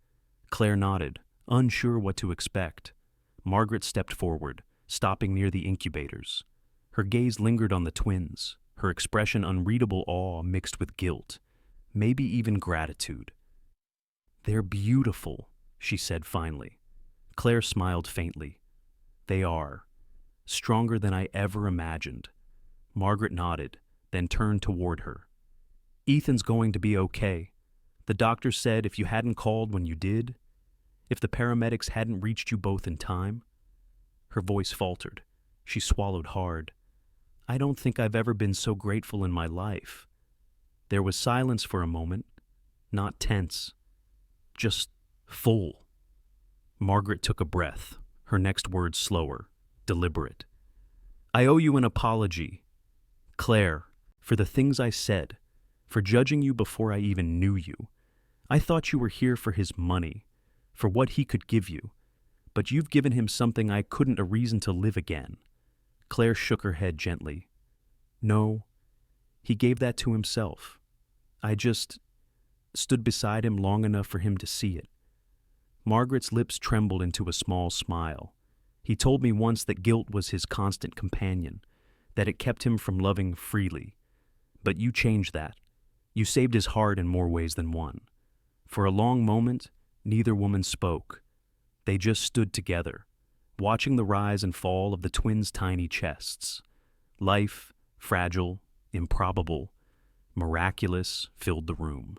Speaker 1: Claire nodded, unsure what to expect. Margaret stepped forward, stopping near the incubators. Her gaze lingered on the twins, her expression unreadable awe mixed with guilt, maybe even gratitude. "They're beautiful," she said finally. Claire smiled faintly. "They are. Stronger than I ever imagined." Margaret nodded, then turned toward her. "Ethan's going to be okay. The doctor said if you hadn't called when you did, if the paramedics hadn't reached you both in time." Her voice faltered. She swallowed hard. "I don't think I've ever been so grateful in my life." There was silence for a moment, not tense, just full. Margaret took a breath, her next words slower, deliberate. "I owe you an apology, Claire, for the things I said, for judging you before I even knew you. I thought you were here for his money, for what he could give you, but you've given him something I couldn't, a reason to live again." Claire shook her head gently. "No, he gave that to himself. I just stood beside him long enough for him to see it." Margaret's lips trembled into a small smile. "He told me once that guilt was his constant companion, that it kept him from loving freely. But you changed that. You saved his heart in more ways than one." For a long moment, neither woman spoke. They just stood together, watching the rise and fall of the twins' tiny chests. Life, fragile, improbable, miraculous, filled the room.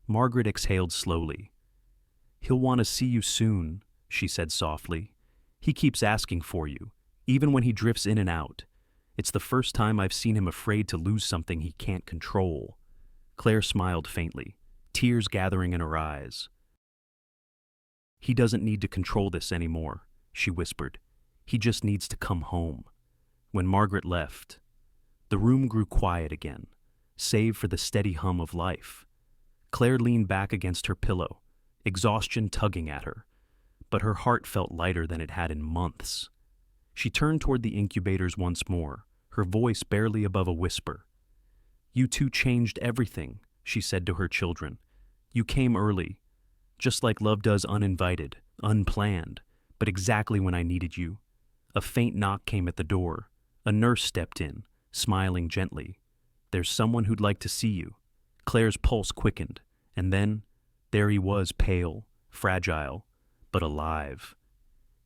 Speaker 1: Margaret exhaled slowly. "He'll want to see you soon," she said softly. "He keeps asking for you, even when he drifts in and out. It's the first time I've seen him afraid to lose something he can't control." Claire smiled faintly, tears gathering in her eyes. "He doesn't need to control this anymore," she whispered. "He just needs to come home." When Margaret left, the room grew quiet again, save for the steady hum of life. Claire leaned back against her pillow, exhaustion tugging at her, but her heart felt lighter than it had in months. She turned toward the incubators once more, her voice barely above a whisper. "You two changed everything," she said to her children. "You came early, just like love does, uninvited, unplanned, but exactly when I needed you." A faint knock came at the door. A nurse stepped in, smiling gently. "There's someone who'd like to see you." Claire's pulse quickened, and then there he was, pale, fragile, but alive.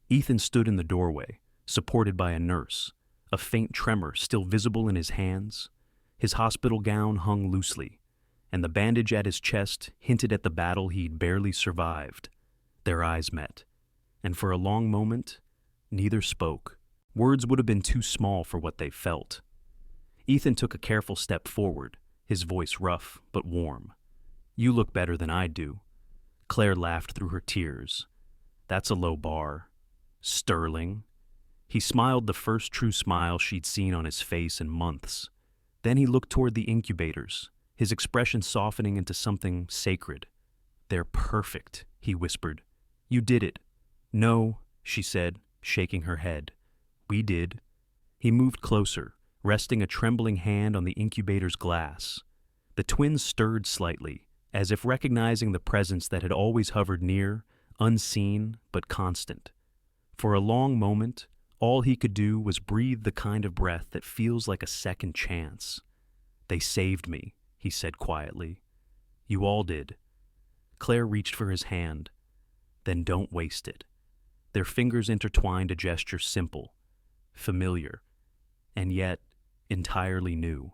Speaker 1: Ethan stood in the doorway, supported by a nurse, a faint tremor still visible in his hands. His hospital gown hung loosely, and the bandage at his chest hinted at the battle he'd barely survived. Their eyes met, and for a long moment, neither spoke. Words would have been too small for what they felt. Ethan took a careful step forward, his voice rough but warm. "You look better than I do." Claire laughed through her tears. "That's a low bar." "Sterling." He smiled, the first true smile she'd seen on his face in months. Then he looked toward the incubators, his expression softening into something sacred. "They're perfect," he whispered. "You did it." "No," she said, shaking her head. "We did." He moved closer, resting a trembling hand on the incubator's glass. The twins stirred slightly, as if recognizing the presence that had always hovered near, unseen but constant. For a long moment, all he could do was breathe the kind of breath that feels like a second chance. "They saved me," he said quietly. "You all did." Claire reached for his hand. "Then don't waste it." Their fingers intertwined, a gesture simple, familiar, and yet entirely new.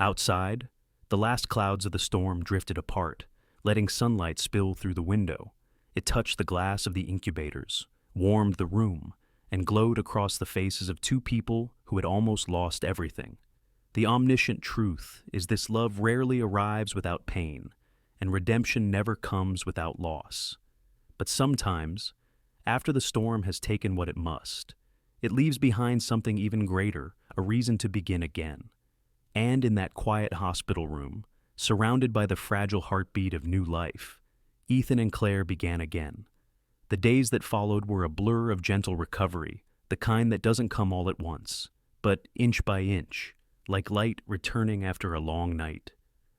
Speaker 1: Outside, the last clouds of the storm drifted apart, letting sunlight spill through the window. It touched the glass of the incubators, warmed the room, and glowed across the faces of two people who had almost lost everything. The omniscient truth is this: love rarely arrives without pain, and redemption never comes without loss. But sometimes, after the storm has taken what it must, it leaves behind something even greater, a reason to begin again. And in that quiet hospital room, surrounded by the fragile heartbeat of new life, Ethan and Claire began again. The days that followed were a blur of gentle recovery, the kind that doesn't come all at once, but inch by inch, like light returning after a long night.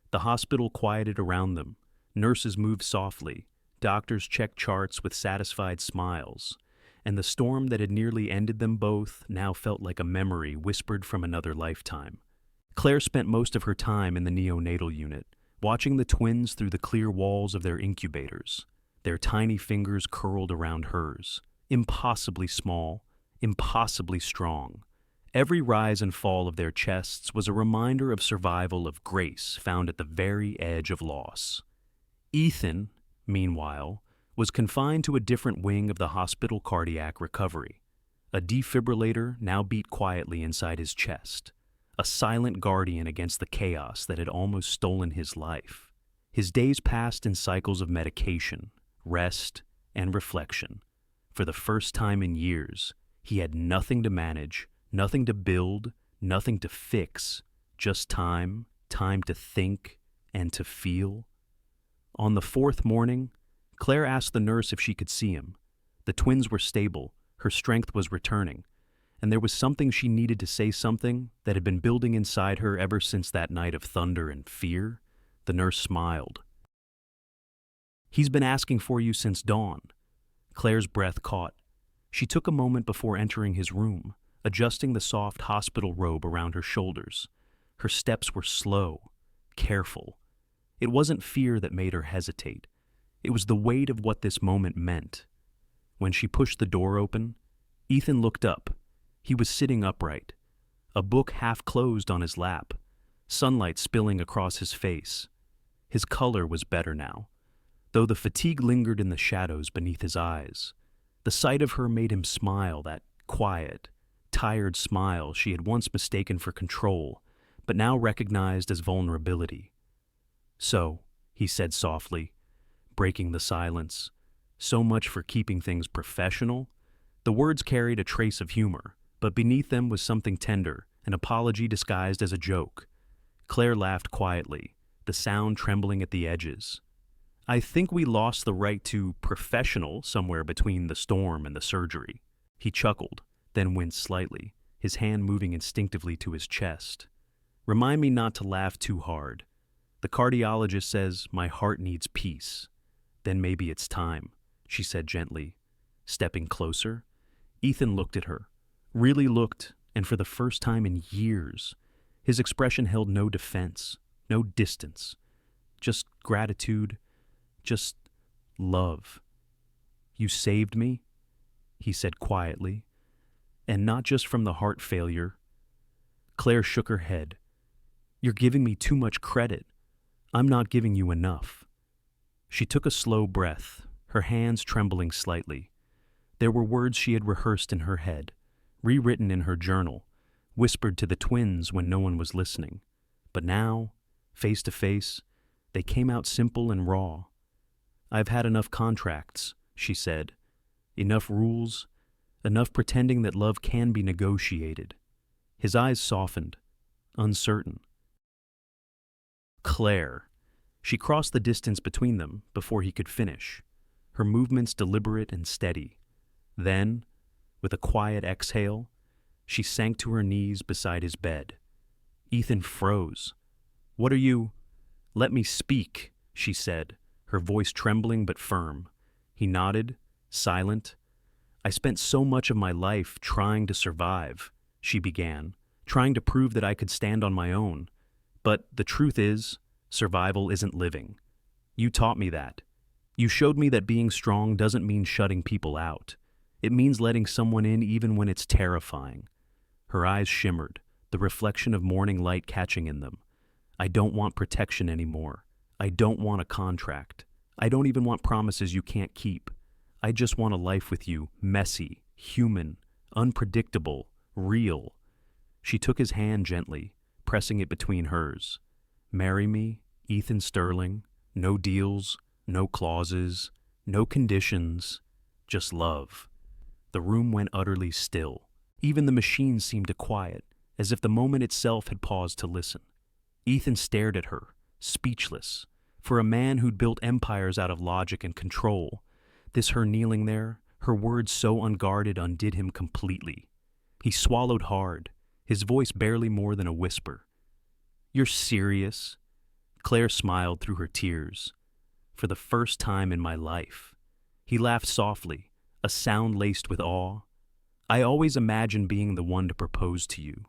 Speaker 1: The hospital quieted around them. Nurses moved softly. Doctors checked charts with satisfied smiles. And the storm that had nearly ended them both now felt like a memory whispered from another lifetime. Claire spent most of her time in the neonatal unit, watching the twins through the clear walls of their incubators, their tiny fingers curled around hers, impossibly small, impossibly strong. Every rise and fall of their chests was a reminder of survival, of grace found at the very edge of loss. Ethan, meanwhile, was confined to a different wing of the hospital cardiac recovery. A defibrillator now beat quietly inside his chest, a silent guardian against the chaos that had almost stolen his life. His days passed in cycles of medication, rest, and reflection. For the first time in years, he had nothing to manage, nothing to build, nothing to fix, just time to think and to feel. On the fourth morning, Claire asked the nurse if she could see him. The twins were stable, her strength was returning, and there was something she needed to say, something that had been building inside her ever since that night of thunder and fear. The nurse smiled. "He's been asking for you since dawn." Claire's breath caught. She took a moment before entering his room, adjusting the soft hospital robe around her shoulders. Her steps were slow, careful. It wasn't fear that made her hesitate. It was the weight of what this moment meant. When she pushed the door open, Ethan looked up. He was sitting upright, a book half closed on his lap, sunlight spilling across his face. His color was better now, though the fatigue lingered in the shadows beneath his eyes. The sight of her made him smile, that quiet, tired smile she had once mistaken for control, but now recognized as vulnerability. "So," he said softly, breaking the silence, "so much for keeping things professional." The words carried a trace of humor, but beneath them was something tender, an apology disguised as a joke. Claire laughed quietly, the sound trembling at the edges. "I think we lost the right to professional somewhere between the storm and the surgery." He chuckled, then winced slightly, his hand moving instinctively to his chest. "Remind me not to laugh too hard. The cardiologist says my heart needs peace." "Then maybe it's time," she said gently, stepping closer. Ethan looked at her, really looked, and for the first time in years, his expression held no defense, no distance, just gratitude, just love. "You saved me," he said quietly, "and not just from the heart failure." Claire shook her head. "You're giving me too much credit. I'm not giving you enough." She took a slow breath, her hands trembling slightly. There were words she had rehearsed in her head, rewritten in her journal, whispered to the twins when no one was listening. But now, face to face, they came out simple and raw. "I've had enough contracts," she said. "Enough rules, enough pretending that love can be negotiated." His eyes softened, uncertain. "Claire." She crossed the distance between them before he could finish, her movements deliberate and steady. Then, with a quiet exhale, she sank to her knees beside his bed. Ethan froze. "What are you—" "Let me speak," she said, her voice trembling but firm. He nodded, silent. "I spent so much of my life trying to survive," she began, "trying to prove that I could stand on my own. But the truth is, survival isn't living. You taught me that. You showed me that being strong doesn't mean shutting people out. It means letting someone in even when it's terrifying." Her eyes shimmered, the reflection of morning light catching in them. "I don't want protection anymore. I don't want a contract. I don't even want promises you can't keep. I just want a life with you, messy, human, unpredictable, real." She took his hand gently, pressing it between hers. "Marry me, Ethan Sterling. No deals, no clauses, no conditions, just love." The room went utterly still. Even the machines seemed to quiet, as if the moment itself had paused to listen. Ethan stared at her, speechless. For a man who'd built empires out of logic and control, this her kneeling there, her words so unguarded, undid him completely. He swallowed hard, his voice barely more than a whisper. "You're serious?" Claire smiled through her tears. "For the first time in my life." He laughed softly, a sound laced with awe. "I always imagined being the one to propose to you."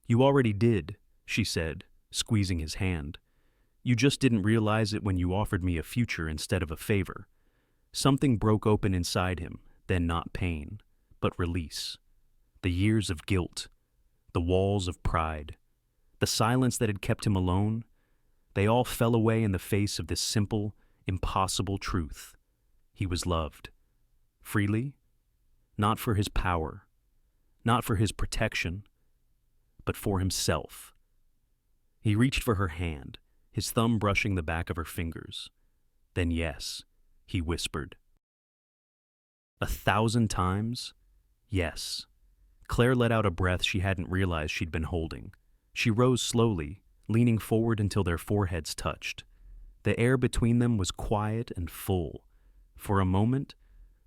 Speaker 1: "You already did," she said, squeezing his hand. "You just didn't realize it when you offered me a future instead of a favor." Something broke open inside him, then not pain, but release. The years of guilt, the walls of pride, the silence that had kept him alone, they all fell away in the face of this simple, impossible truth. He was loved. Freely, not for his power, not for his protection, but for himself. He reached for her hand, his thumb brushing the back of her fingers. "Then yes," he whispered. 1,000 times? Yes. Claire let out a breath she hadn't realized she'd been holding. She rose slowly, leaning forward until their foreheads touched. The air between them was quiet and full. For a moment,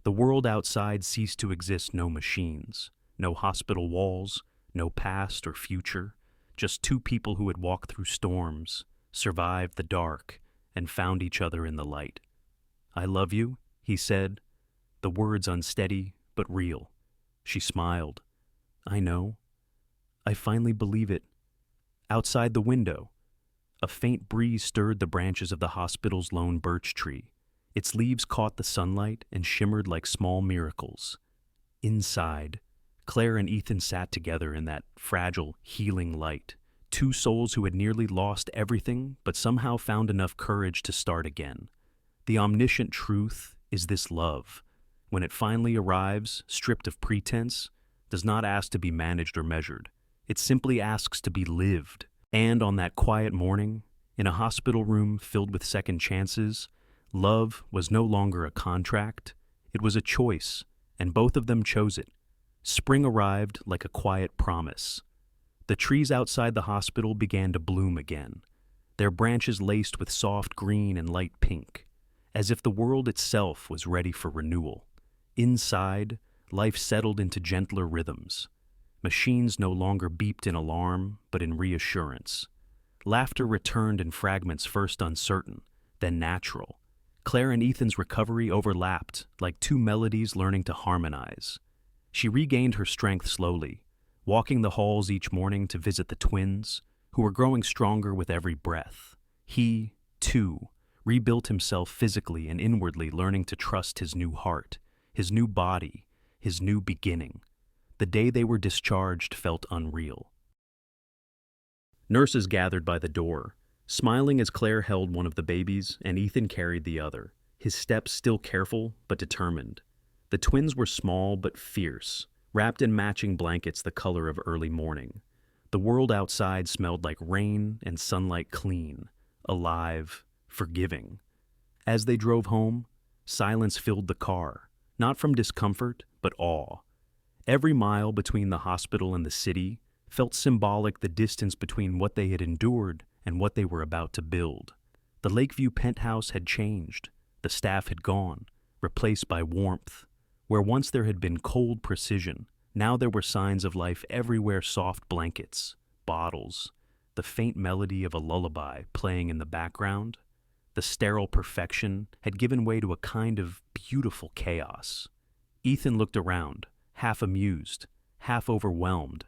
Speaker 1: the world outside ceased to exist. No machines, no hospital walls, no past or future, just two people who had walked through storms, survived the dark, and found each other in the light. "I love you," he said, the words unsteady but real. She smiled. "I know. I finally believe it." Outside the window, a faint breeze stirred the branches of the hospital's lone birch tree. Its leaves caught the sunlight and shimmered like small miracles. Inside, Claire and Ethan sat together in that fragile, healing light, Two souls who had nearly lost everything but somehow found enough courage to start again. The omniscient truth is this love, when it finally arrives, stripped of pretense, does not ask to be managed or measured. It simply asks to be lived. And on that quiet morning, in a hospital room filled with second chances, love was no longer a contract, it was a choice, and both of them chose it. Spring arrived like a quiet promise. The trees outside the hospital began to bloom again, their branches laced with soft green and light pink, as if the world itself was ready for renewal. Inside, life settled into gentler rhythms. Machines no longer beeped in alarm, but in reassurance. Laughter returned in fragments, first uncertain, then natural. Claire and Ethan's recovery overlapped, like two melodies learning to harmonize. She regained her strength slowly, walking the halls each morning to visit the twins, who were growing stronger with every breath. He, too, rebuilt himself physically and inwardly, learning to trust his new heart, his new body, his new beginning. The day they were discharged felt unreal. Nurses gathered by the door, smiling as Claire held one of the babies and Ethan carried the other, his steps still careful but determined. The twins were small but fierce, wrapped in matching blankets the color of early morning. The world outside smelled like rain and sunlight, clean, alive, forgiving. As they drove home, silence filled the car, not from discomfort, but awe. Every mile between the hospital and the city felt symbolic, the distance between what they had endured and what they were about to build. The Lakeview penthouse had changed. The staff had gone, replaced by warmth. Where once there had been cold precision, now there were signs of life everywhere: soft blankets, bottles, the faint melody of a lullaby playing in the background. The sterile perfection had given way to a kind of beautiful chaos. Ethan looked around, half amused, half overwhelmed.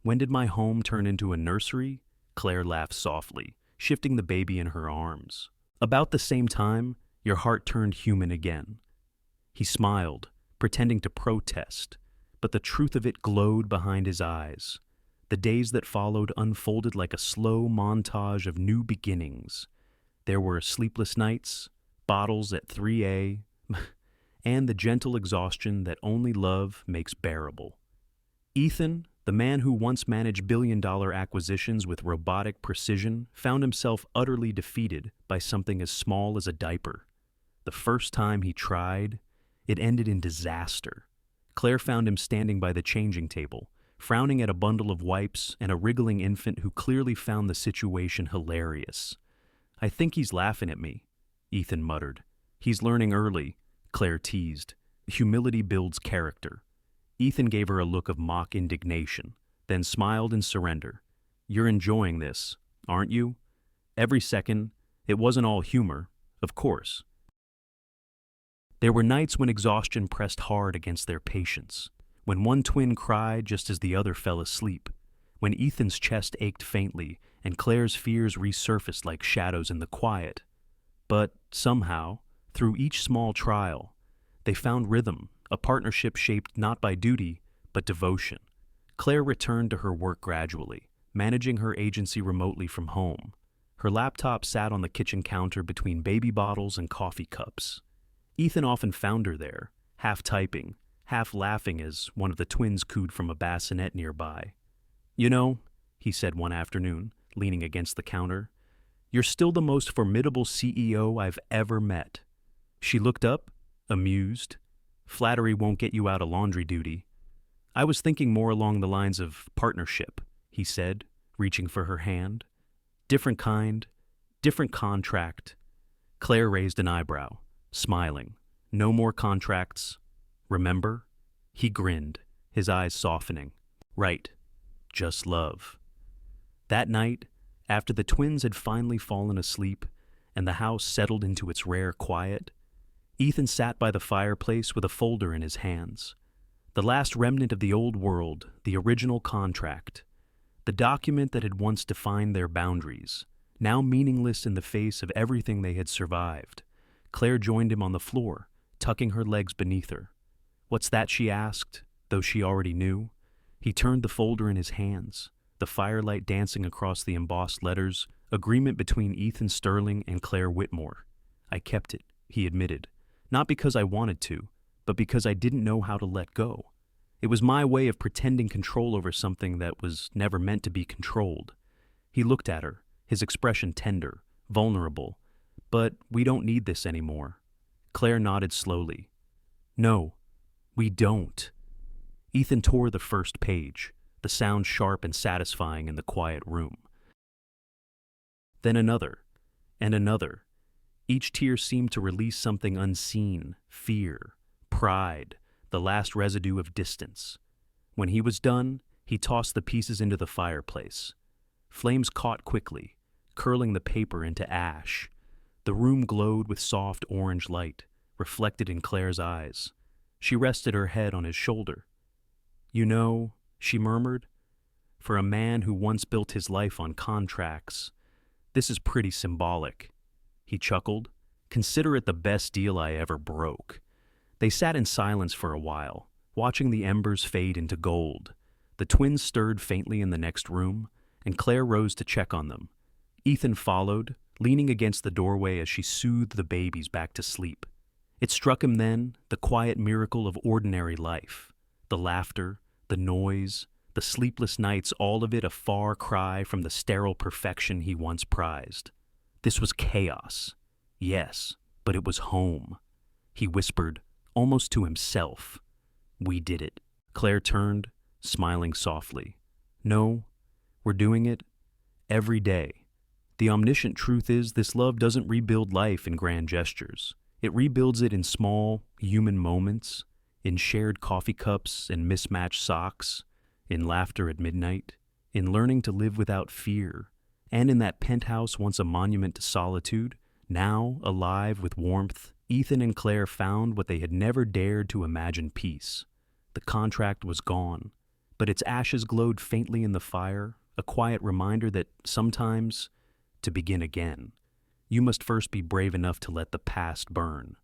Speaker 1: When did my home turn into a nursery? Claire laughed softly, shifting the baby in her arms. About the same time, your heart turned human again. He smiled, pretending to protest, but the truth of it glowed behind his eyes. The days that followed unfolded like a slow montage of new beginnings. There were sleepless nights, bottles at 3 and the gentle exhaustion that only love makes bearable. Ethan, the man who once managed billion-dollar acquisitions with robotic precision, found himself utterly defeated by something as small as a diaper. The first time he tried, it ended in disaster. Claire found him standing by the changing table, frowning at a bundle of wipes and a wriggling infant who clearly found the situation hilarious. "I think he's laughing at me," Ethan muttered. "He's learning early," Claire teased. "Humility builds character." Ethan gave her a look of mock indignation, then smiled in surrender. "You're enjoying this, aren't you?" "Every second. It wasn't all humor, of course." There were nights when exhaustion pressed hard against their patience, when one twin cried just as the other fell asleep, when Ethan's chest ached faintly and Claire's fears resurfaced like shadows in the quiet. But somehow, through each small trial, they found rhythm, a partnership shaped not by duty, but devotion. Claire returned to her work gradually, managing her agency remotely from home. Her laptop sat on the kitchen counter between baby bottles and coffee cups. Ethan often found her there, half typing, half laughing as one of the twins cooed from a bassinet nearby. "You know," he said one afternoon, leaning against the counter, "you're still the most formidable CEO I've ever met." She looked up, amused. "Flattery won't get you out of laundry duty." "I was thinking more along the lines of partnership," he said, reaching for her hand. "Different kind, different contract." Claire raised an eyebrow, smiling. "No more contracts. Remember?" He grinned, his eyes softening. "Right. Just love." That night, after the twins had finally fallen asleep and the house settled into its rare quiet, Ethan sat by the fireplace with a folder in his hands. The last remnant of the old world, the original contract. The document that had once defined their boundaries, now meaningless in the face of everything they had survived. Claire joined him on the floor, tucking her legs beneath her. "What's that?" she asked, though she already knew. He turned the folder in his hands. the firelight dancing across the embossed letters, agreement between Ethan Sterling and Claire Whitmore. I kept it, he admitted, not because I wanted to, but because I didn't know how to let go. It was my way of pretending control over something that was never meant to be controlled. He looked at her, his expression tender, vulnerable. But we don't need this anymore. Claire nodded slowly. No, we don't. Ethan tore the first page, the sound sharp and satisfying in the quiet room. Then another, and another. Each tear seemed to release something unseen, fear, pride, the last residue of distance. When he was done, he tossed the pieces into the fireplace. Flames caught quickly, curling the paper into ash. The room glowed with soft orange light, reflected in Claire's eyes. She rested her head on his shoulder. You know, she murmured, for a man who once built his life on contracts, this is pretty symbolic. He chuckled. Consider it the best deal I ever broke. They sat in silence for a while, watching the embers fade into gold. The twins stirred faintly in the next room, and Claire rose to check on them. Ethan followed, leaning against the doorway as she soothed the babies back to sleep. It struck him then, the quiet miracle of ordinary life. The laughter, the noise, the sleepless nights, all of it a far cry from the sterile perfection he once prized. This was chaos. Yes, but it was home. He whispered, almost to himself. We did it. Claire turned, smiling softly. No, we're doing it every day. The omniscient truth is this love doesn't rebuild life in grand gestures. It rebuilds it in small, human moments, in shared coffee cups and mismatched socks, in laughter at midnight, in learning to live without fear, and in that penthouse once a monument to solitude, now alive with warmth. Ethan and Claire found what they had never dared to imagine: peace. The contract was gone, but its ashes glowed faintly in the fire, a quiet reminder that sometimes, to begin again, you must first be brave enough to let the past burn.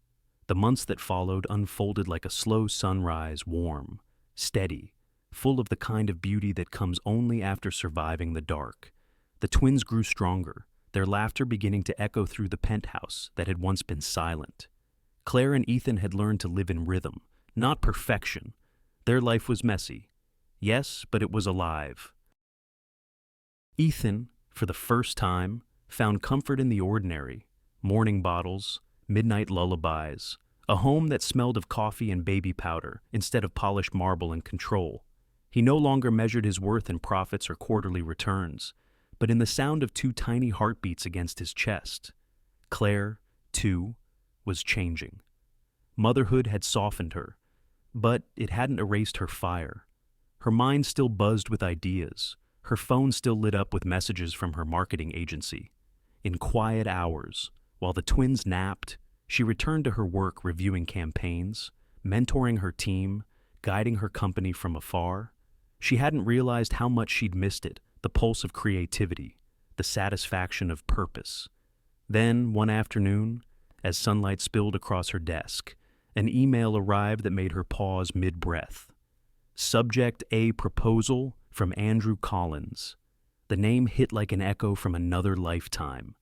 Speaker 1: The months that followed unfolded like a slow sunrise, warm, steady, full of the kind of beauty that comes only after surviving the dark. The twins grew stronger, their laughter beginning to echo through the penthouse that had once been silent. Claire and Ethan had learned to live in rhythm, not perfection. Their life was messy. Yes, but it was alive. Ethan, for the first time, found comfort in the ordinary: morning bottles, midnight lullabies, a home that smelled of coffee and baby powder instead of polished marble and control. He no longer measured his worth in profits or quarterly returns, but in the sound of 2 tiny heartbeats against his chest. Claire, too, was changing. Motherhood had softened her, but it hadn't erased her fire. Her mind still buzzed with ideas. Her phone still lit up with messages from her marketing agency. In quiet hours, while the twins napped, she returned to her work, reviewing campaigns, mentoring her team, guiding her company from afar. She hadn't realized how much she'd missed it, the pulse of creativity, the satisfaction of purpose. Then, one afternoon, as sunlight spilled across her desk, an email arrived that made her pause mid-breath. Subject: a proposal from Andrew Collins. The name hit like an echo from another lifetime.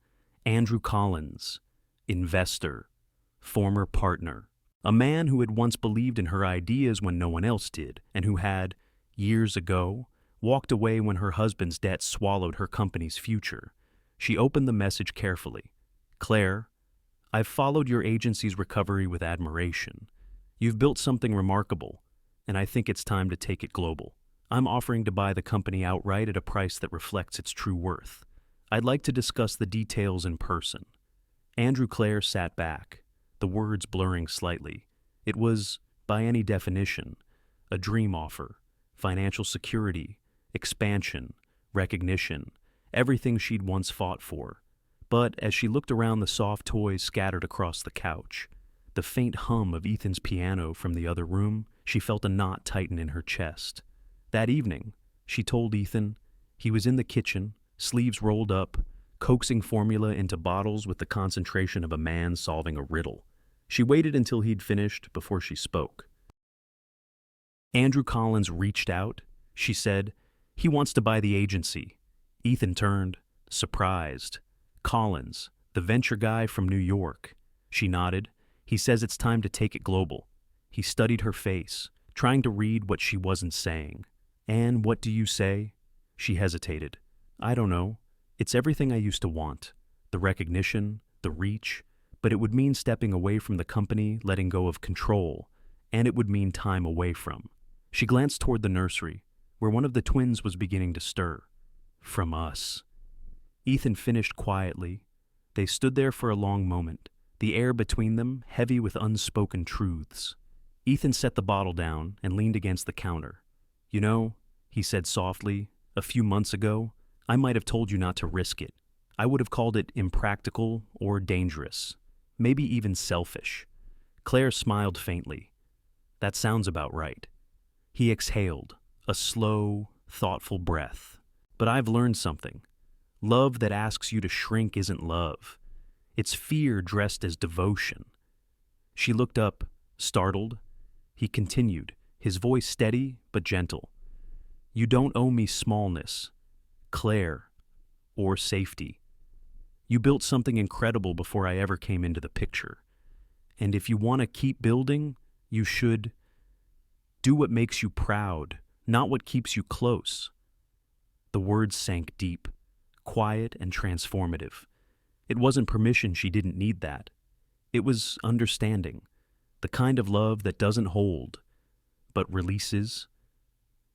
Speaker 1: Andrew Collins, investor, former partner, a man who had once believed in her ideas when no one else did, and who had, years ago, walked away when her husband's debt swallowed her company's future. She opened the message carefully. Claire, I've followed your agency's recovery with admiration. You've built something remarkable, and I think it's time to take it global. I'm offering to buy the company outright at a price that reflects its true worth. I'd like to discuss the details in person. Andrew Clare sat back, the words blurring slightly. It was, by any definition, a dream offer: financial security, expansion, recognition, everything she'd once fought for. But as she looked around the soft toys scattered across the couch, the faint hum of Ethan's piano from the other room, she felt a knot tighten in her chest. That evening, she told Ethan, he was in the kitchen, sleeves rolled up, coaxing formula into bottles with the concentration of a man solving a riddle. She waited until he'd finished before she spoke. Andrew Collins reached out. She said, He wants to buy the agency. Ethan turned, surprised. Collins, the venture guy from New York. She nodded. He says it's time to take it global. He studied her face, trying to read what she wasn't saying. And what do you say? She hesitated. I don't know. It's everything I used to want. The recognition, the reach, but it would mean stepping away from the company, letting go of control, and it would mean time away from. She glanced toward the nursery, where one of the twins was beginning to stir. From us. Ethan finished quietly. They stood there for a long moment, the air between them heavy with unspoken truths. Ethan set the bottle down and leaned against the counter. You know, he said softly, a few months ago, I might have told you not to risk it. I would have called it impractical or dangerous, maybe even selfish. Claire smiled faintly. That sounds about right. He exhaled, a slow, thoughtful breath. But I've learned something. Love that asks you to shrink isn't love. It's fear dressed as devotion. She looked up, startled. He continued, his voice steady but gentle. You don't owe me smallness, Claire, or safety. You built something incredible before I ever came into the picture. And if you want to keep building, you should do what makes you proud, not what keeps you close. The words sank deep, quiet and transformative. It wasn't permission, she didn't need that. It was understanding, the kind of love that doesn't hold, but releases.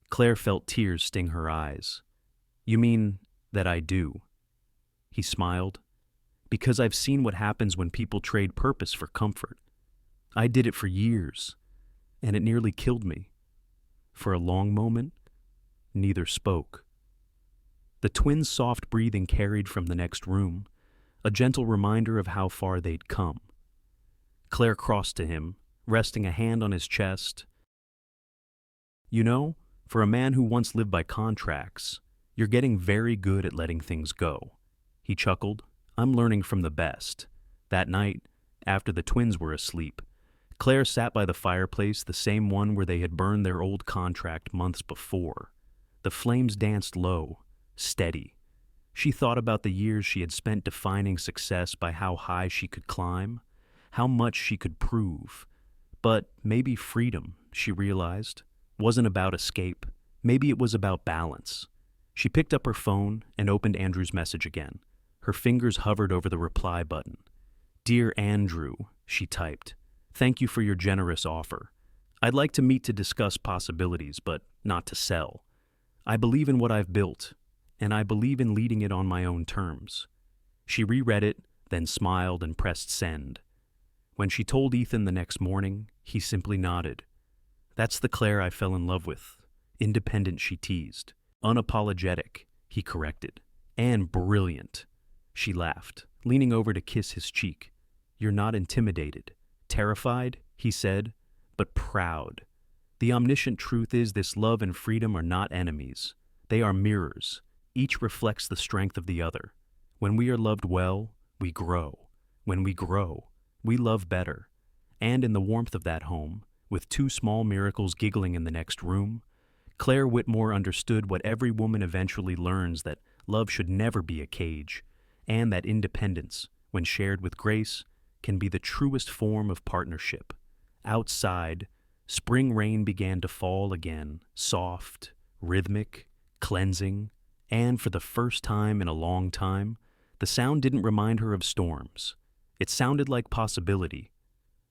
Speaker 1: Claire felt tears sting her eyes. You mean that I do? He smiled. Because I've seen what happens when people trade purpose for comfort. I did it for years, and it nearly killed me. For a long moment, neither spoke. The twins' soft breathing carried from the next room, a gentle reminder of how far they'd come. Claire crossed to him, resting a hand on his chest. You know, for a man who once lived by contracts, you're getting very good at letting things go. He chuckled. I'm learning from the best. That night, after the twins were asleep, Claire sat by the fireplace, the same one where they had burned their old contract months before. The flames danced low, steady. She thought about the years she had spent defining success by how high she could climb, how much she could prove. But maybe freedom, she realized, wasn't about escape. Maybe it was about balance. She picked up her phone and opened Andrew's message again. Her fingers hovered over the reply button. Dear Andrew, she typed, thank you for your generous offer. I'd like to meet to discuss possibilities, but not to sell. I believe in what I've built, and I believe in leading it on my own terms. She reread it, then smiled and pressed send. When she told Ethan the next morning, he simply nodded. That's the Claire I fell in love with. Independent, she teased. Unapologetic, he corrected. And brilliant. She laughed, leaning over to kiss his cheek. You're not intimidated. Terrified, he said, but proud. The omniscient truth is this love and freedom are not enemies. They are mirrors. Each reflects the strength of the other. When we are loved well, we grow. When we grow, we love better. And in the warmth of that home, with two small miracles giggling in the next room, Claire Whitmore understood what every woman eventually learns, that love should never be a cage, and that independence, when shared with grace, can be the truest form of partnership. Outside, spring rain began to fall again, soft, rhythmic, cleansing, and for the first time in a long time, the sound didn't remind her of storms. It sounded like possibility.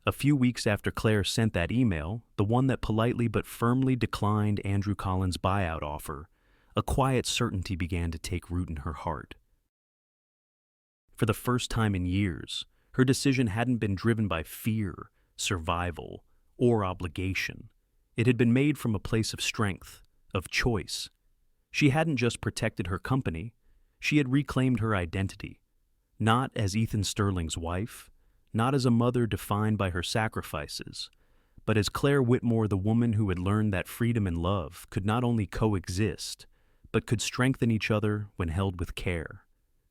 Speaker 1: A few weeks after Claire sent that email, the one that politely but firmly declined Andrew Collins' buyout offer, a quiet certainty began to take root in her heart. For the first time in years, her decision hadn't been driven by fear, survival, or obligation. It had been made from a place of strength, of choice. She hadn't just protected her company, she had reclaimed her identity. Not as Ethan Sterling's wife, not as a mother defined by her sacrifices, but as Claire Whitmore, the woman who had learned that freedom and love could not only coexist, but could strengthen each other when held with care.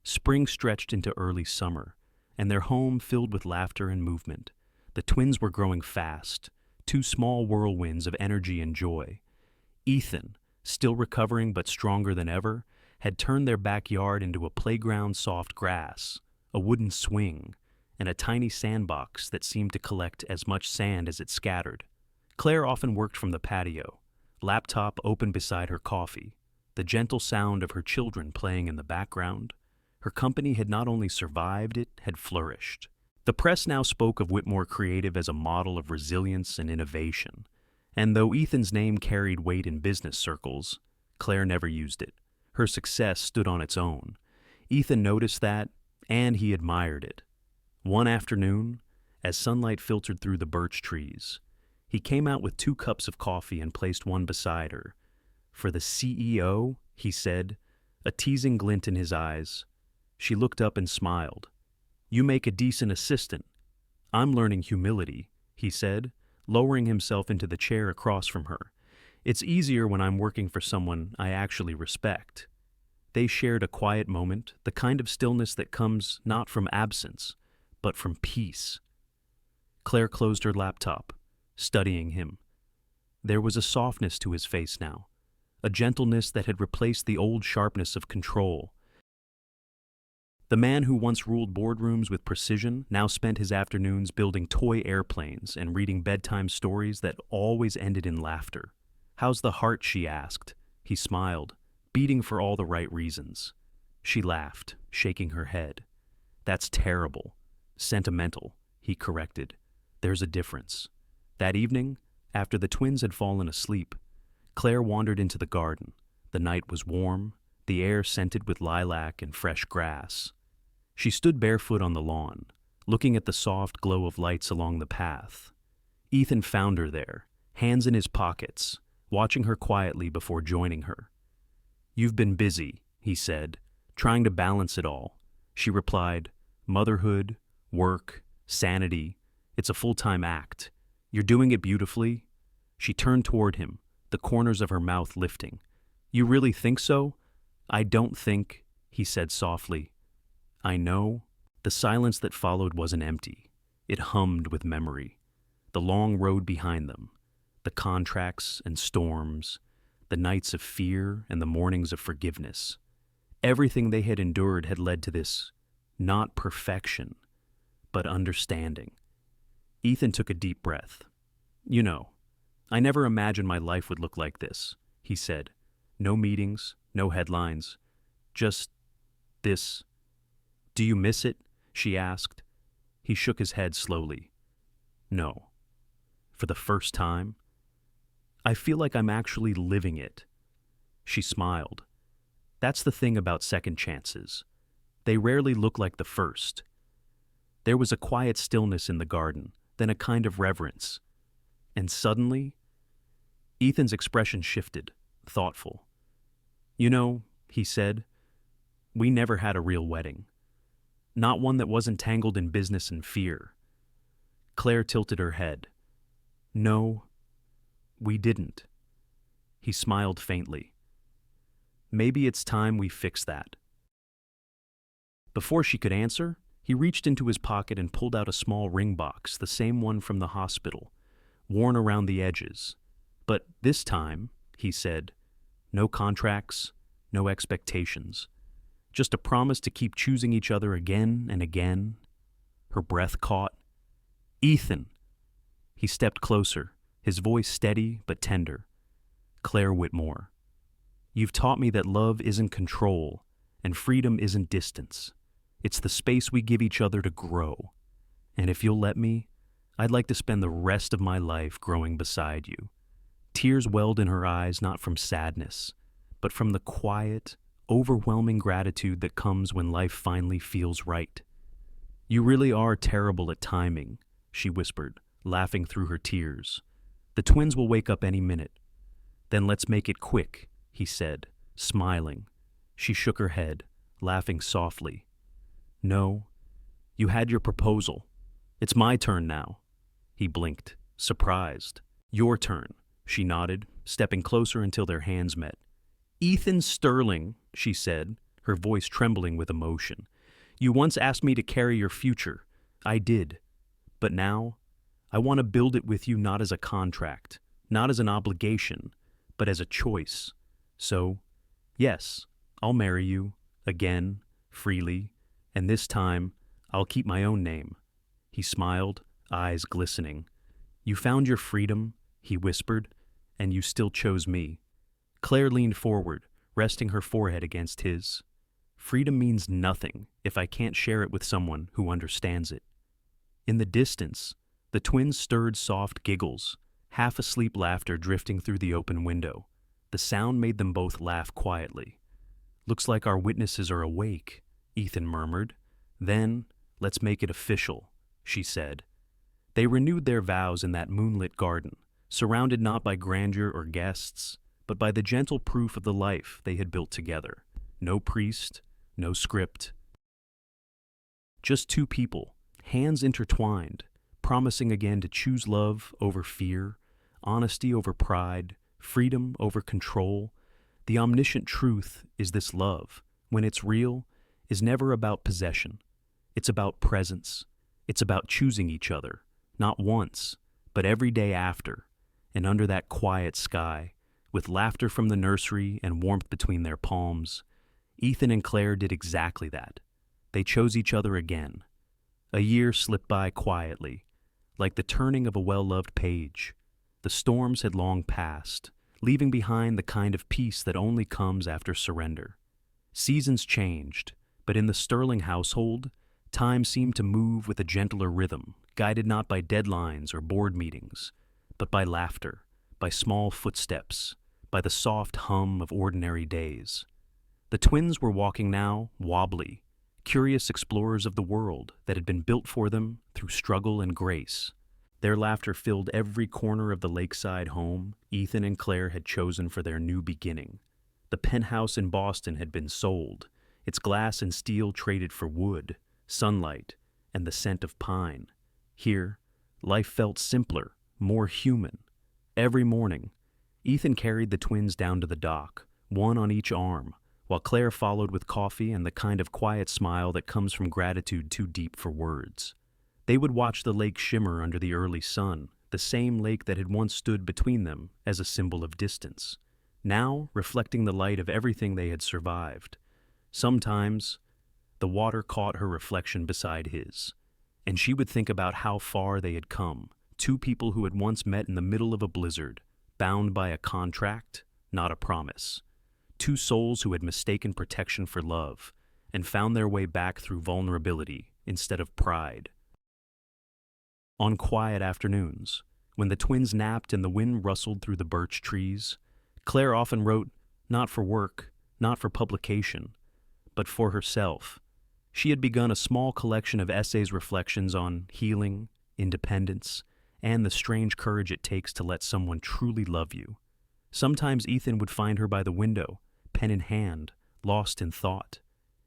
Speaker 1: Spring stretched into early summer, and their home filled with laughter and movement. The twins were growing fast, two small whirlwinds of energy and joy. Ethan, still recovering but stronger than ever, had turned their backyard into a playground soft grass, a wooden swing, and a tiny sandbox that seemed to collect as much sand as it scattered. Claire often worked from the patio, laptop open beside her coffee, the gentle sound of her children playing in the background. Her company had not only survived, it had flourished. The press now spoke of Whitmore Creative as a model of resilience and innovation, and though Ethan's name carried weight in business circles, Claire never used it. Her success stood on its own. Ethan noticed that, and he admired it. One afternoon, as sunlight filtered through the birch trees, he came out with 2 cups of coffee and placed one beside her. "For the CEO," he said, a teasing glint in his eyes. She looked up and smiled. "You make a decent assistant." "I'm learning humility," he said, lowering himself into the chair across from her. "It's easier when I'm working for someone I actually respect." They shared a quiet moment, the kind of stillness that comes not from absence, but from peace. Claire closed her laptop, studying him. There was a softness to his face now, a gentleness that had replaced the old sharpness of control. The man who once ruled boardrooms with precision now spent his afternoons building toy airplanes and reading bedtime stories that always ended in laughter. "How's the heart?" she asked. He smiled, beating for all the right reasons. She laughed, shaking her head. "That's terrible. Sentimental," he corrected. "There's a difference." That evening, after the twins had fallen asleep, Claire wandered into the garden. The night was warm, the air scented with lilac and fresh grass. She stood barefoot on the lawn, looking at the soft glow of lights along the path. Ethan found her there, hands in his pockets, watching her quietly before joining her. "You've been busy," he said, "trying to balance it all." She replied, "Motherhood, work, sanity, it's a full-time act. You're doing it beautifully." She turned toward him, the corners of her mouth lifting. "You really think so?" "I don't think," he said softly. "I know." The silence that followed wasn't empty. It hummed with memory. The long road behind them, the contracts and storms, the nights of fear and the mornings of forgiveness. Everything they had endured had led to this, not perfection, but understanding. Ethan took a deep breath. "You know, I never imagined my life would look like this," he said. "No meetings, no headlines, just this." "Do you miss it?" she asked. He shook his head slowly. "No. For the first time, I feel like I'm actually living it." She smiled. "That's the thing about second chances. They rarely look like the first." There was a quiet stillness in the garden, then a kind of reverence. And suddenly, Ethan's expression shifted, thoughtful. "You know," he said, "we never had a real wedding. Not one that wasn't tangled in business and fear." Claire tilted her head. "No, we didn't." He smiled faintly. "Maybe it's time we fix that." Before she could answer, he reached into his pocket and pulled out a small ring box, the same one from the hospital, worn around the edges. "But this time," he said, "no contracts, no expectations. Just a promise to keep choosing each other again and again." Her breath caught. "Ethan!" He stepped closer, his voice steady but tender. "Claire Whitmore, you've taught me that love isn't control and freedom isn't distance. It's the space we give each other to grow. And if you'll let me, I'd like to spend the rest of my life growing beside you." Tears welled in her eyes, not from sadness, but from the quiet, overwhelming gratitude that comes when life finally feels right. "You really are terrible at timing," she whispered, laughing through her tears. "The twins will wake up any minute." "Then let's make it quick," he said, smiling. She shook her head, laughing softly. "No, you had your proposal. It's my turn now." He blinked, surprised. "Your turn," she nodded, stepping closer until their hands met. "Ethan Sterling," she said, her voice trembling with emotion. "You once asked me to carry your future. I did. But now, I want to build it with you not as a contract, not as an obligation, but as a choice. So, yes, I'll marry you, again, freely, and this time I'll keep my own name. He smiled, eyes glistening. You found your freedom, he whispered, and you still chose me. Claire leaned forward, resting her forehead against his. Freedom means nothing if I can't share it with someone who understands it. In the distance, the twins stirred soft giggles, half-asleep laughter drifting through the open window. The sound made them both laugh quietly. Looks like our witnesses are awake, Ethan murmured. Then, let's make it official, she said. They renewed their vows in that moonlit garden, surrounded not by grandeur or guests, but by the gentle proof of the life they had built together. No priest, no script. Just two people, hands intertwined, promising again to choose love over fear, honesty over pride, freedom over control. The omniscient truth is this love, when it's real, is never about possession. It's about presence. It's about choosing each other, not once, but every day after, and under that quiet sky, with laughter from the nursery and warmth between their palms. Ethan and Claire did exactly that. They chose each other again. A year slipped by quietly, like the turning of a well-loved page. The storms had long passed, leaving behind the kind of peace that only comes after surrender. Seasons changed, but in the Sterling household, time seemed to move with a gentler rhythm, guided not by deadlines or board meetings, but by laughter, by small footsteps, by the soft hum of ordinary days. The twins were walking now, wobbly, curious explorers of the world that had been built for them through struggle and grace. Their laughter filled every corner of the lakeside home Ethan and Claire had chosen for their new beginning. The penthouse in Boston had been sold, its glass and steel traded for wood, sunlight, and the scent of pine. Here, life felt simpler, more human. Every morning, Ethan carried the twins down to the dock, one on each arm, while Claire followed with coffee and the kind of quiet smile that comes from gratitude too deep for words. They would watch the lake shimmer under the early sun, the same lake that had once stood between them as a symbol of distance, now reflecting the light of everything they had survived. Sometimes, the water caught her reflection beside his, and she would think about how far they had come, two people who had once met in the middle of a blizzard, bound by a contract, not a promise. Two souls who had mistaken protection for love and found their way back through vulnerability instead of pride. On quiet afternoons, when the twins napped and the wind rustled through the birch trees, Claire often wrote, not for work, not for publication, but for herself. She had begun a small collection of essays, reflections on healing, independence, and the strange courage it takes to let someone truly love you. Sometimes Ethan would find her by the window, pen in hand, lost in thought.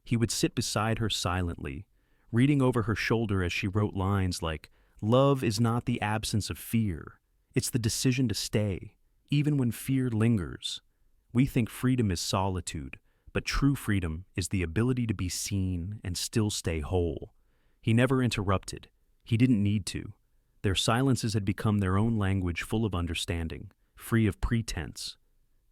Speaker 1: He would sit beside her silently, reading over her shoulder as she wrote lines like, "Love is not the absence of fear. It's the decision to stay, even when fear lingers. We think freedom is solitude, but true freedom is the ability to be seen and still stay whole." He never interrupted. He didn't need to. Their silences had become their own language, full of understanding, free of pretense.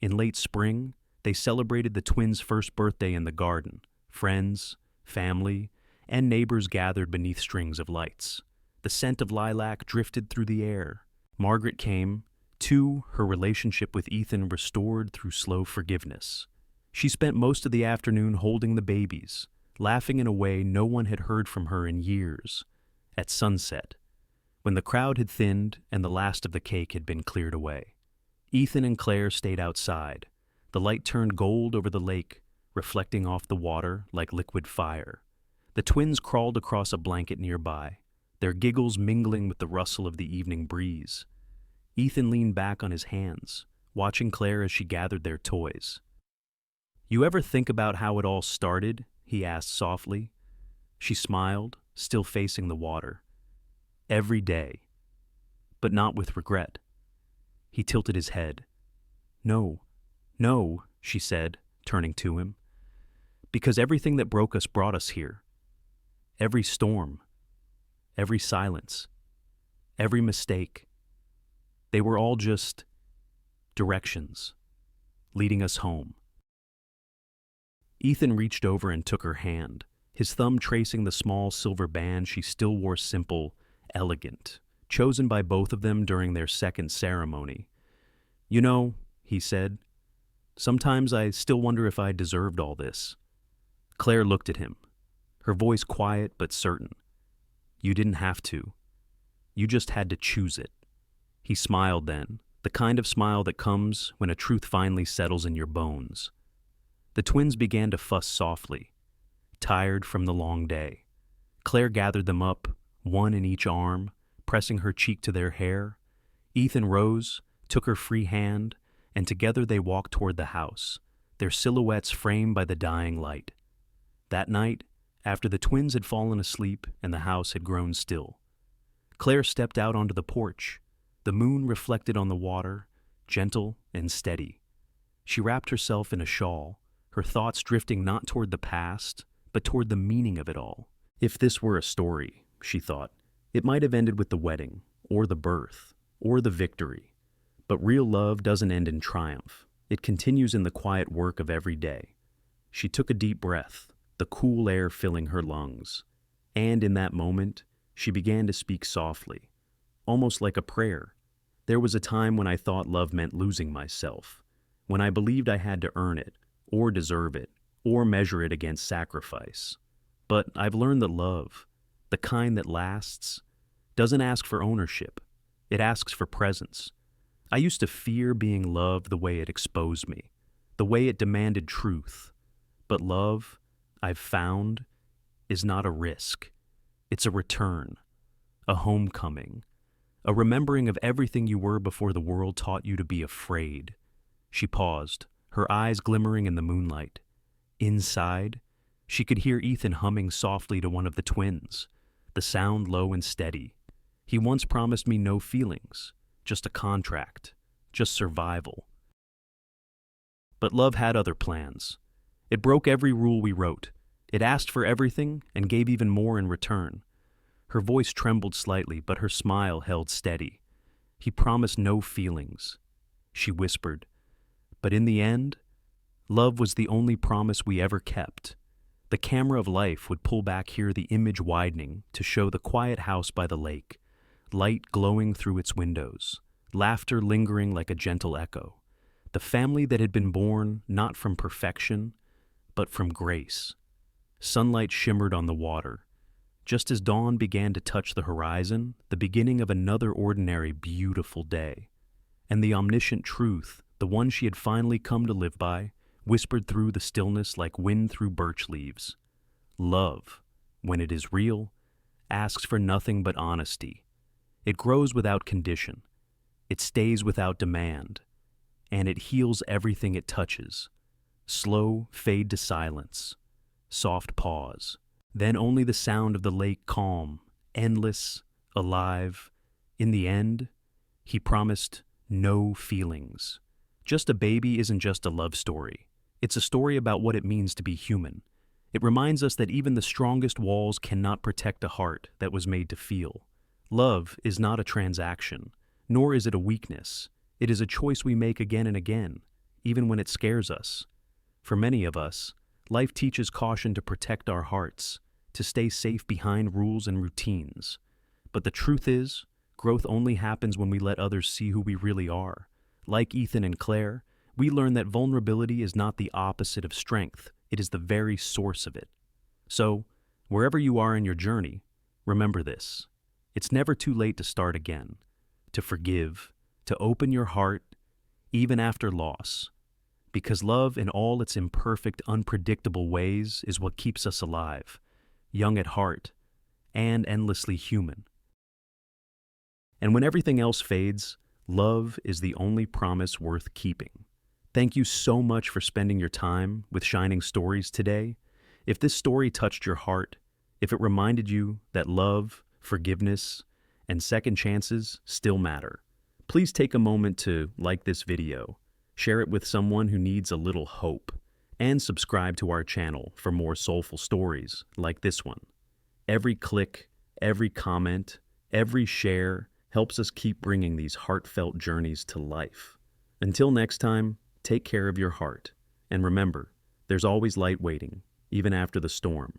Speaker 1: In late spring, they celebrated the twins' first birthday in the garden. Friends, family, and neighbors gathered beneath strings of lights. The scent of lilac drifted through the air. Margaret came, too, her relationship with Ethan restored through slow forgiveness. She spent most of the afternoon holding the babies, laughing in a way no one had heard from her in years. At sunset, when the crowd had thinned and the last of the cake had been cleared away, Ethan and Claire stayed outside. The light turned gold over the lake, reflecting off the water like liquid fire. The twins crawled across a blanket nearby, their giggles mingling with the rustle of the evening breeze. Ethan leaned back on his hands, watching Claire as she gathered their toys. "You ever think about how it all started?" he asked softly. She smiled, still facing the water. "Every day, but not with regret." He tilted his head. "No, no," she said, turning to him. "Because everything that broke us brought us here. Every storm, every silence, every mistake. They were all just directions. leading us home. Ethan reached over and took her hand, his thumb tracing the small silver band she still wore, simple, elegant, chosen by both of them during their second ceremony. "You know," he said, "sometimes I still wonder if I deserved all this." Claire looked at him, her voice quiet but certain. "You didn't have to. You just had to choose it." He smiled then, the kind of smile that comes when a truth finally settles in your bones. The twins began to fuss softly, tired from the long day. Claire gathered them up, one in each arm, pressing her cheek to their hair. Ethan rose, took her free hand, and together they walked toward the house, their silhouettes framed by the dying light. That night, after the twins had fallen asleep and the house had grown still, Claire stepped out onto the porch. The moon reflected on the water, gentle and steady. She wrapped herself in a shawl, her thoughts drifting not toward the past, but toward the meaning of it all. If this were a story, she thought, it might have ended with the wedding, or the birth, or the victory. But real love doesn't end in triumph. It continues in the quiet work of every day. She took a deep breath, the cool air filling her lungs. And in that moment, she began to speak softly, almost like a prayer. "There was a time when I thought love meant losing myself, when I believed I had to earn it, or deserve it, or measure it against sacrifice. But I've learned that love, the kind that lasts, doesn't ask for ownership. It asks for presence. I used to fear being loved the way it exposed me, the way it demanded truth. But love, I've found, is not a risk. It's a return, a homecoming, a remembering of everything you were before the world taught you to be afraid." She paused, her eyes glimmering in the moonlight. Inside, she could hear Ethan humming softly to one of the twins, the sound low and steady. "He once promised me no feelings, just a contract, just survival." But love had other plans. It broke every rule we wrote. It asked for everything and gave even more in return. Her voice trembled slightly, but her smile held steady. "He promised no feelings," she whispered. "But in the end, love was the only promise we ever kept." The camera of life would pull back here, the image widening to show the quiet house by the lake, light glowing through its windows, laughter lingering like a gentle echo. The family that had been born not from perfection, but from grace. Sunlight shimmered on the water. Just as dawn began to touch the horizon, the beginning of another ordinary, beautiful day. And the omniscient truth, the one she had finally come to live by, whispered through the stillness like wind through birch leaves. Love, when it is real, asks for nothing but honesty. It grows without condition. It stays without demand. And it heals everything it touches. Slow fade to silence. Soft pause. Then only the sound of the lake, calm, endless, alive. In the end, he promised no feelings. Just a Baby isn't just a love story. It's a story about what it means to be human. It reminds us that even the strongest walls cannot protect a heart that was made to feel. Love is not a transaction, nor is it a weakness. It is a choice we make again and again, even when it scares us. For many of us, life teaches caution to protect our hearts, to stay safe behind rules and routines. But the truth is, growth only happens when we let others see who we really are. Like Ethan and Claire, we learn that vulnerability is not the opposite of strength, it is the very source of it. So, wherever you are in your journey, remember this. It's never too late to start again, to forgive, to open your heart, even after loss. Because love in all its imperfect, unpredictable ways is what keeps us alive, young at heart, and endlessly human. And when everything else fades, love is the only promise worth keeping. Thank you so much for spending your time with Shining Stories today. If this story touched your heart, if it reminded you that love, forgiveness, and second chances still matter, please take a moment to like this video, share it with someone who needs a little hope, and subscribe to our channel for more soulful stories like this one. Every click, every comment, every share helps us keep bringing these heartfelt journeys to life. Until next time, Take care of your heart. And remember, there's always light waiting, even after the storm.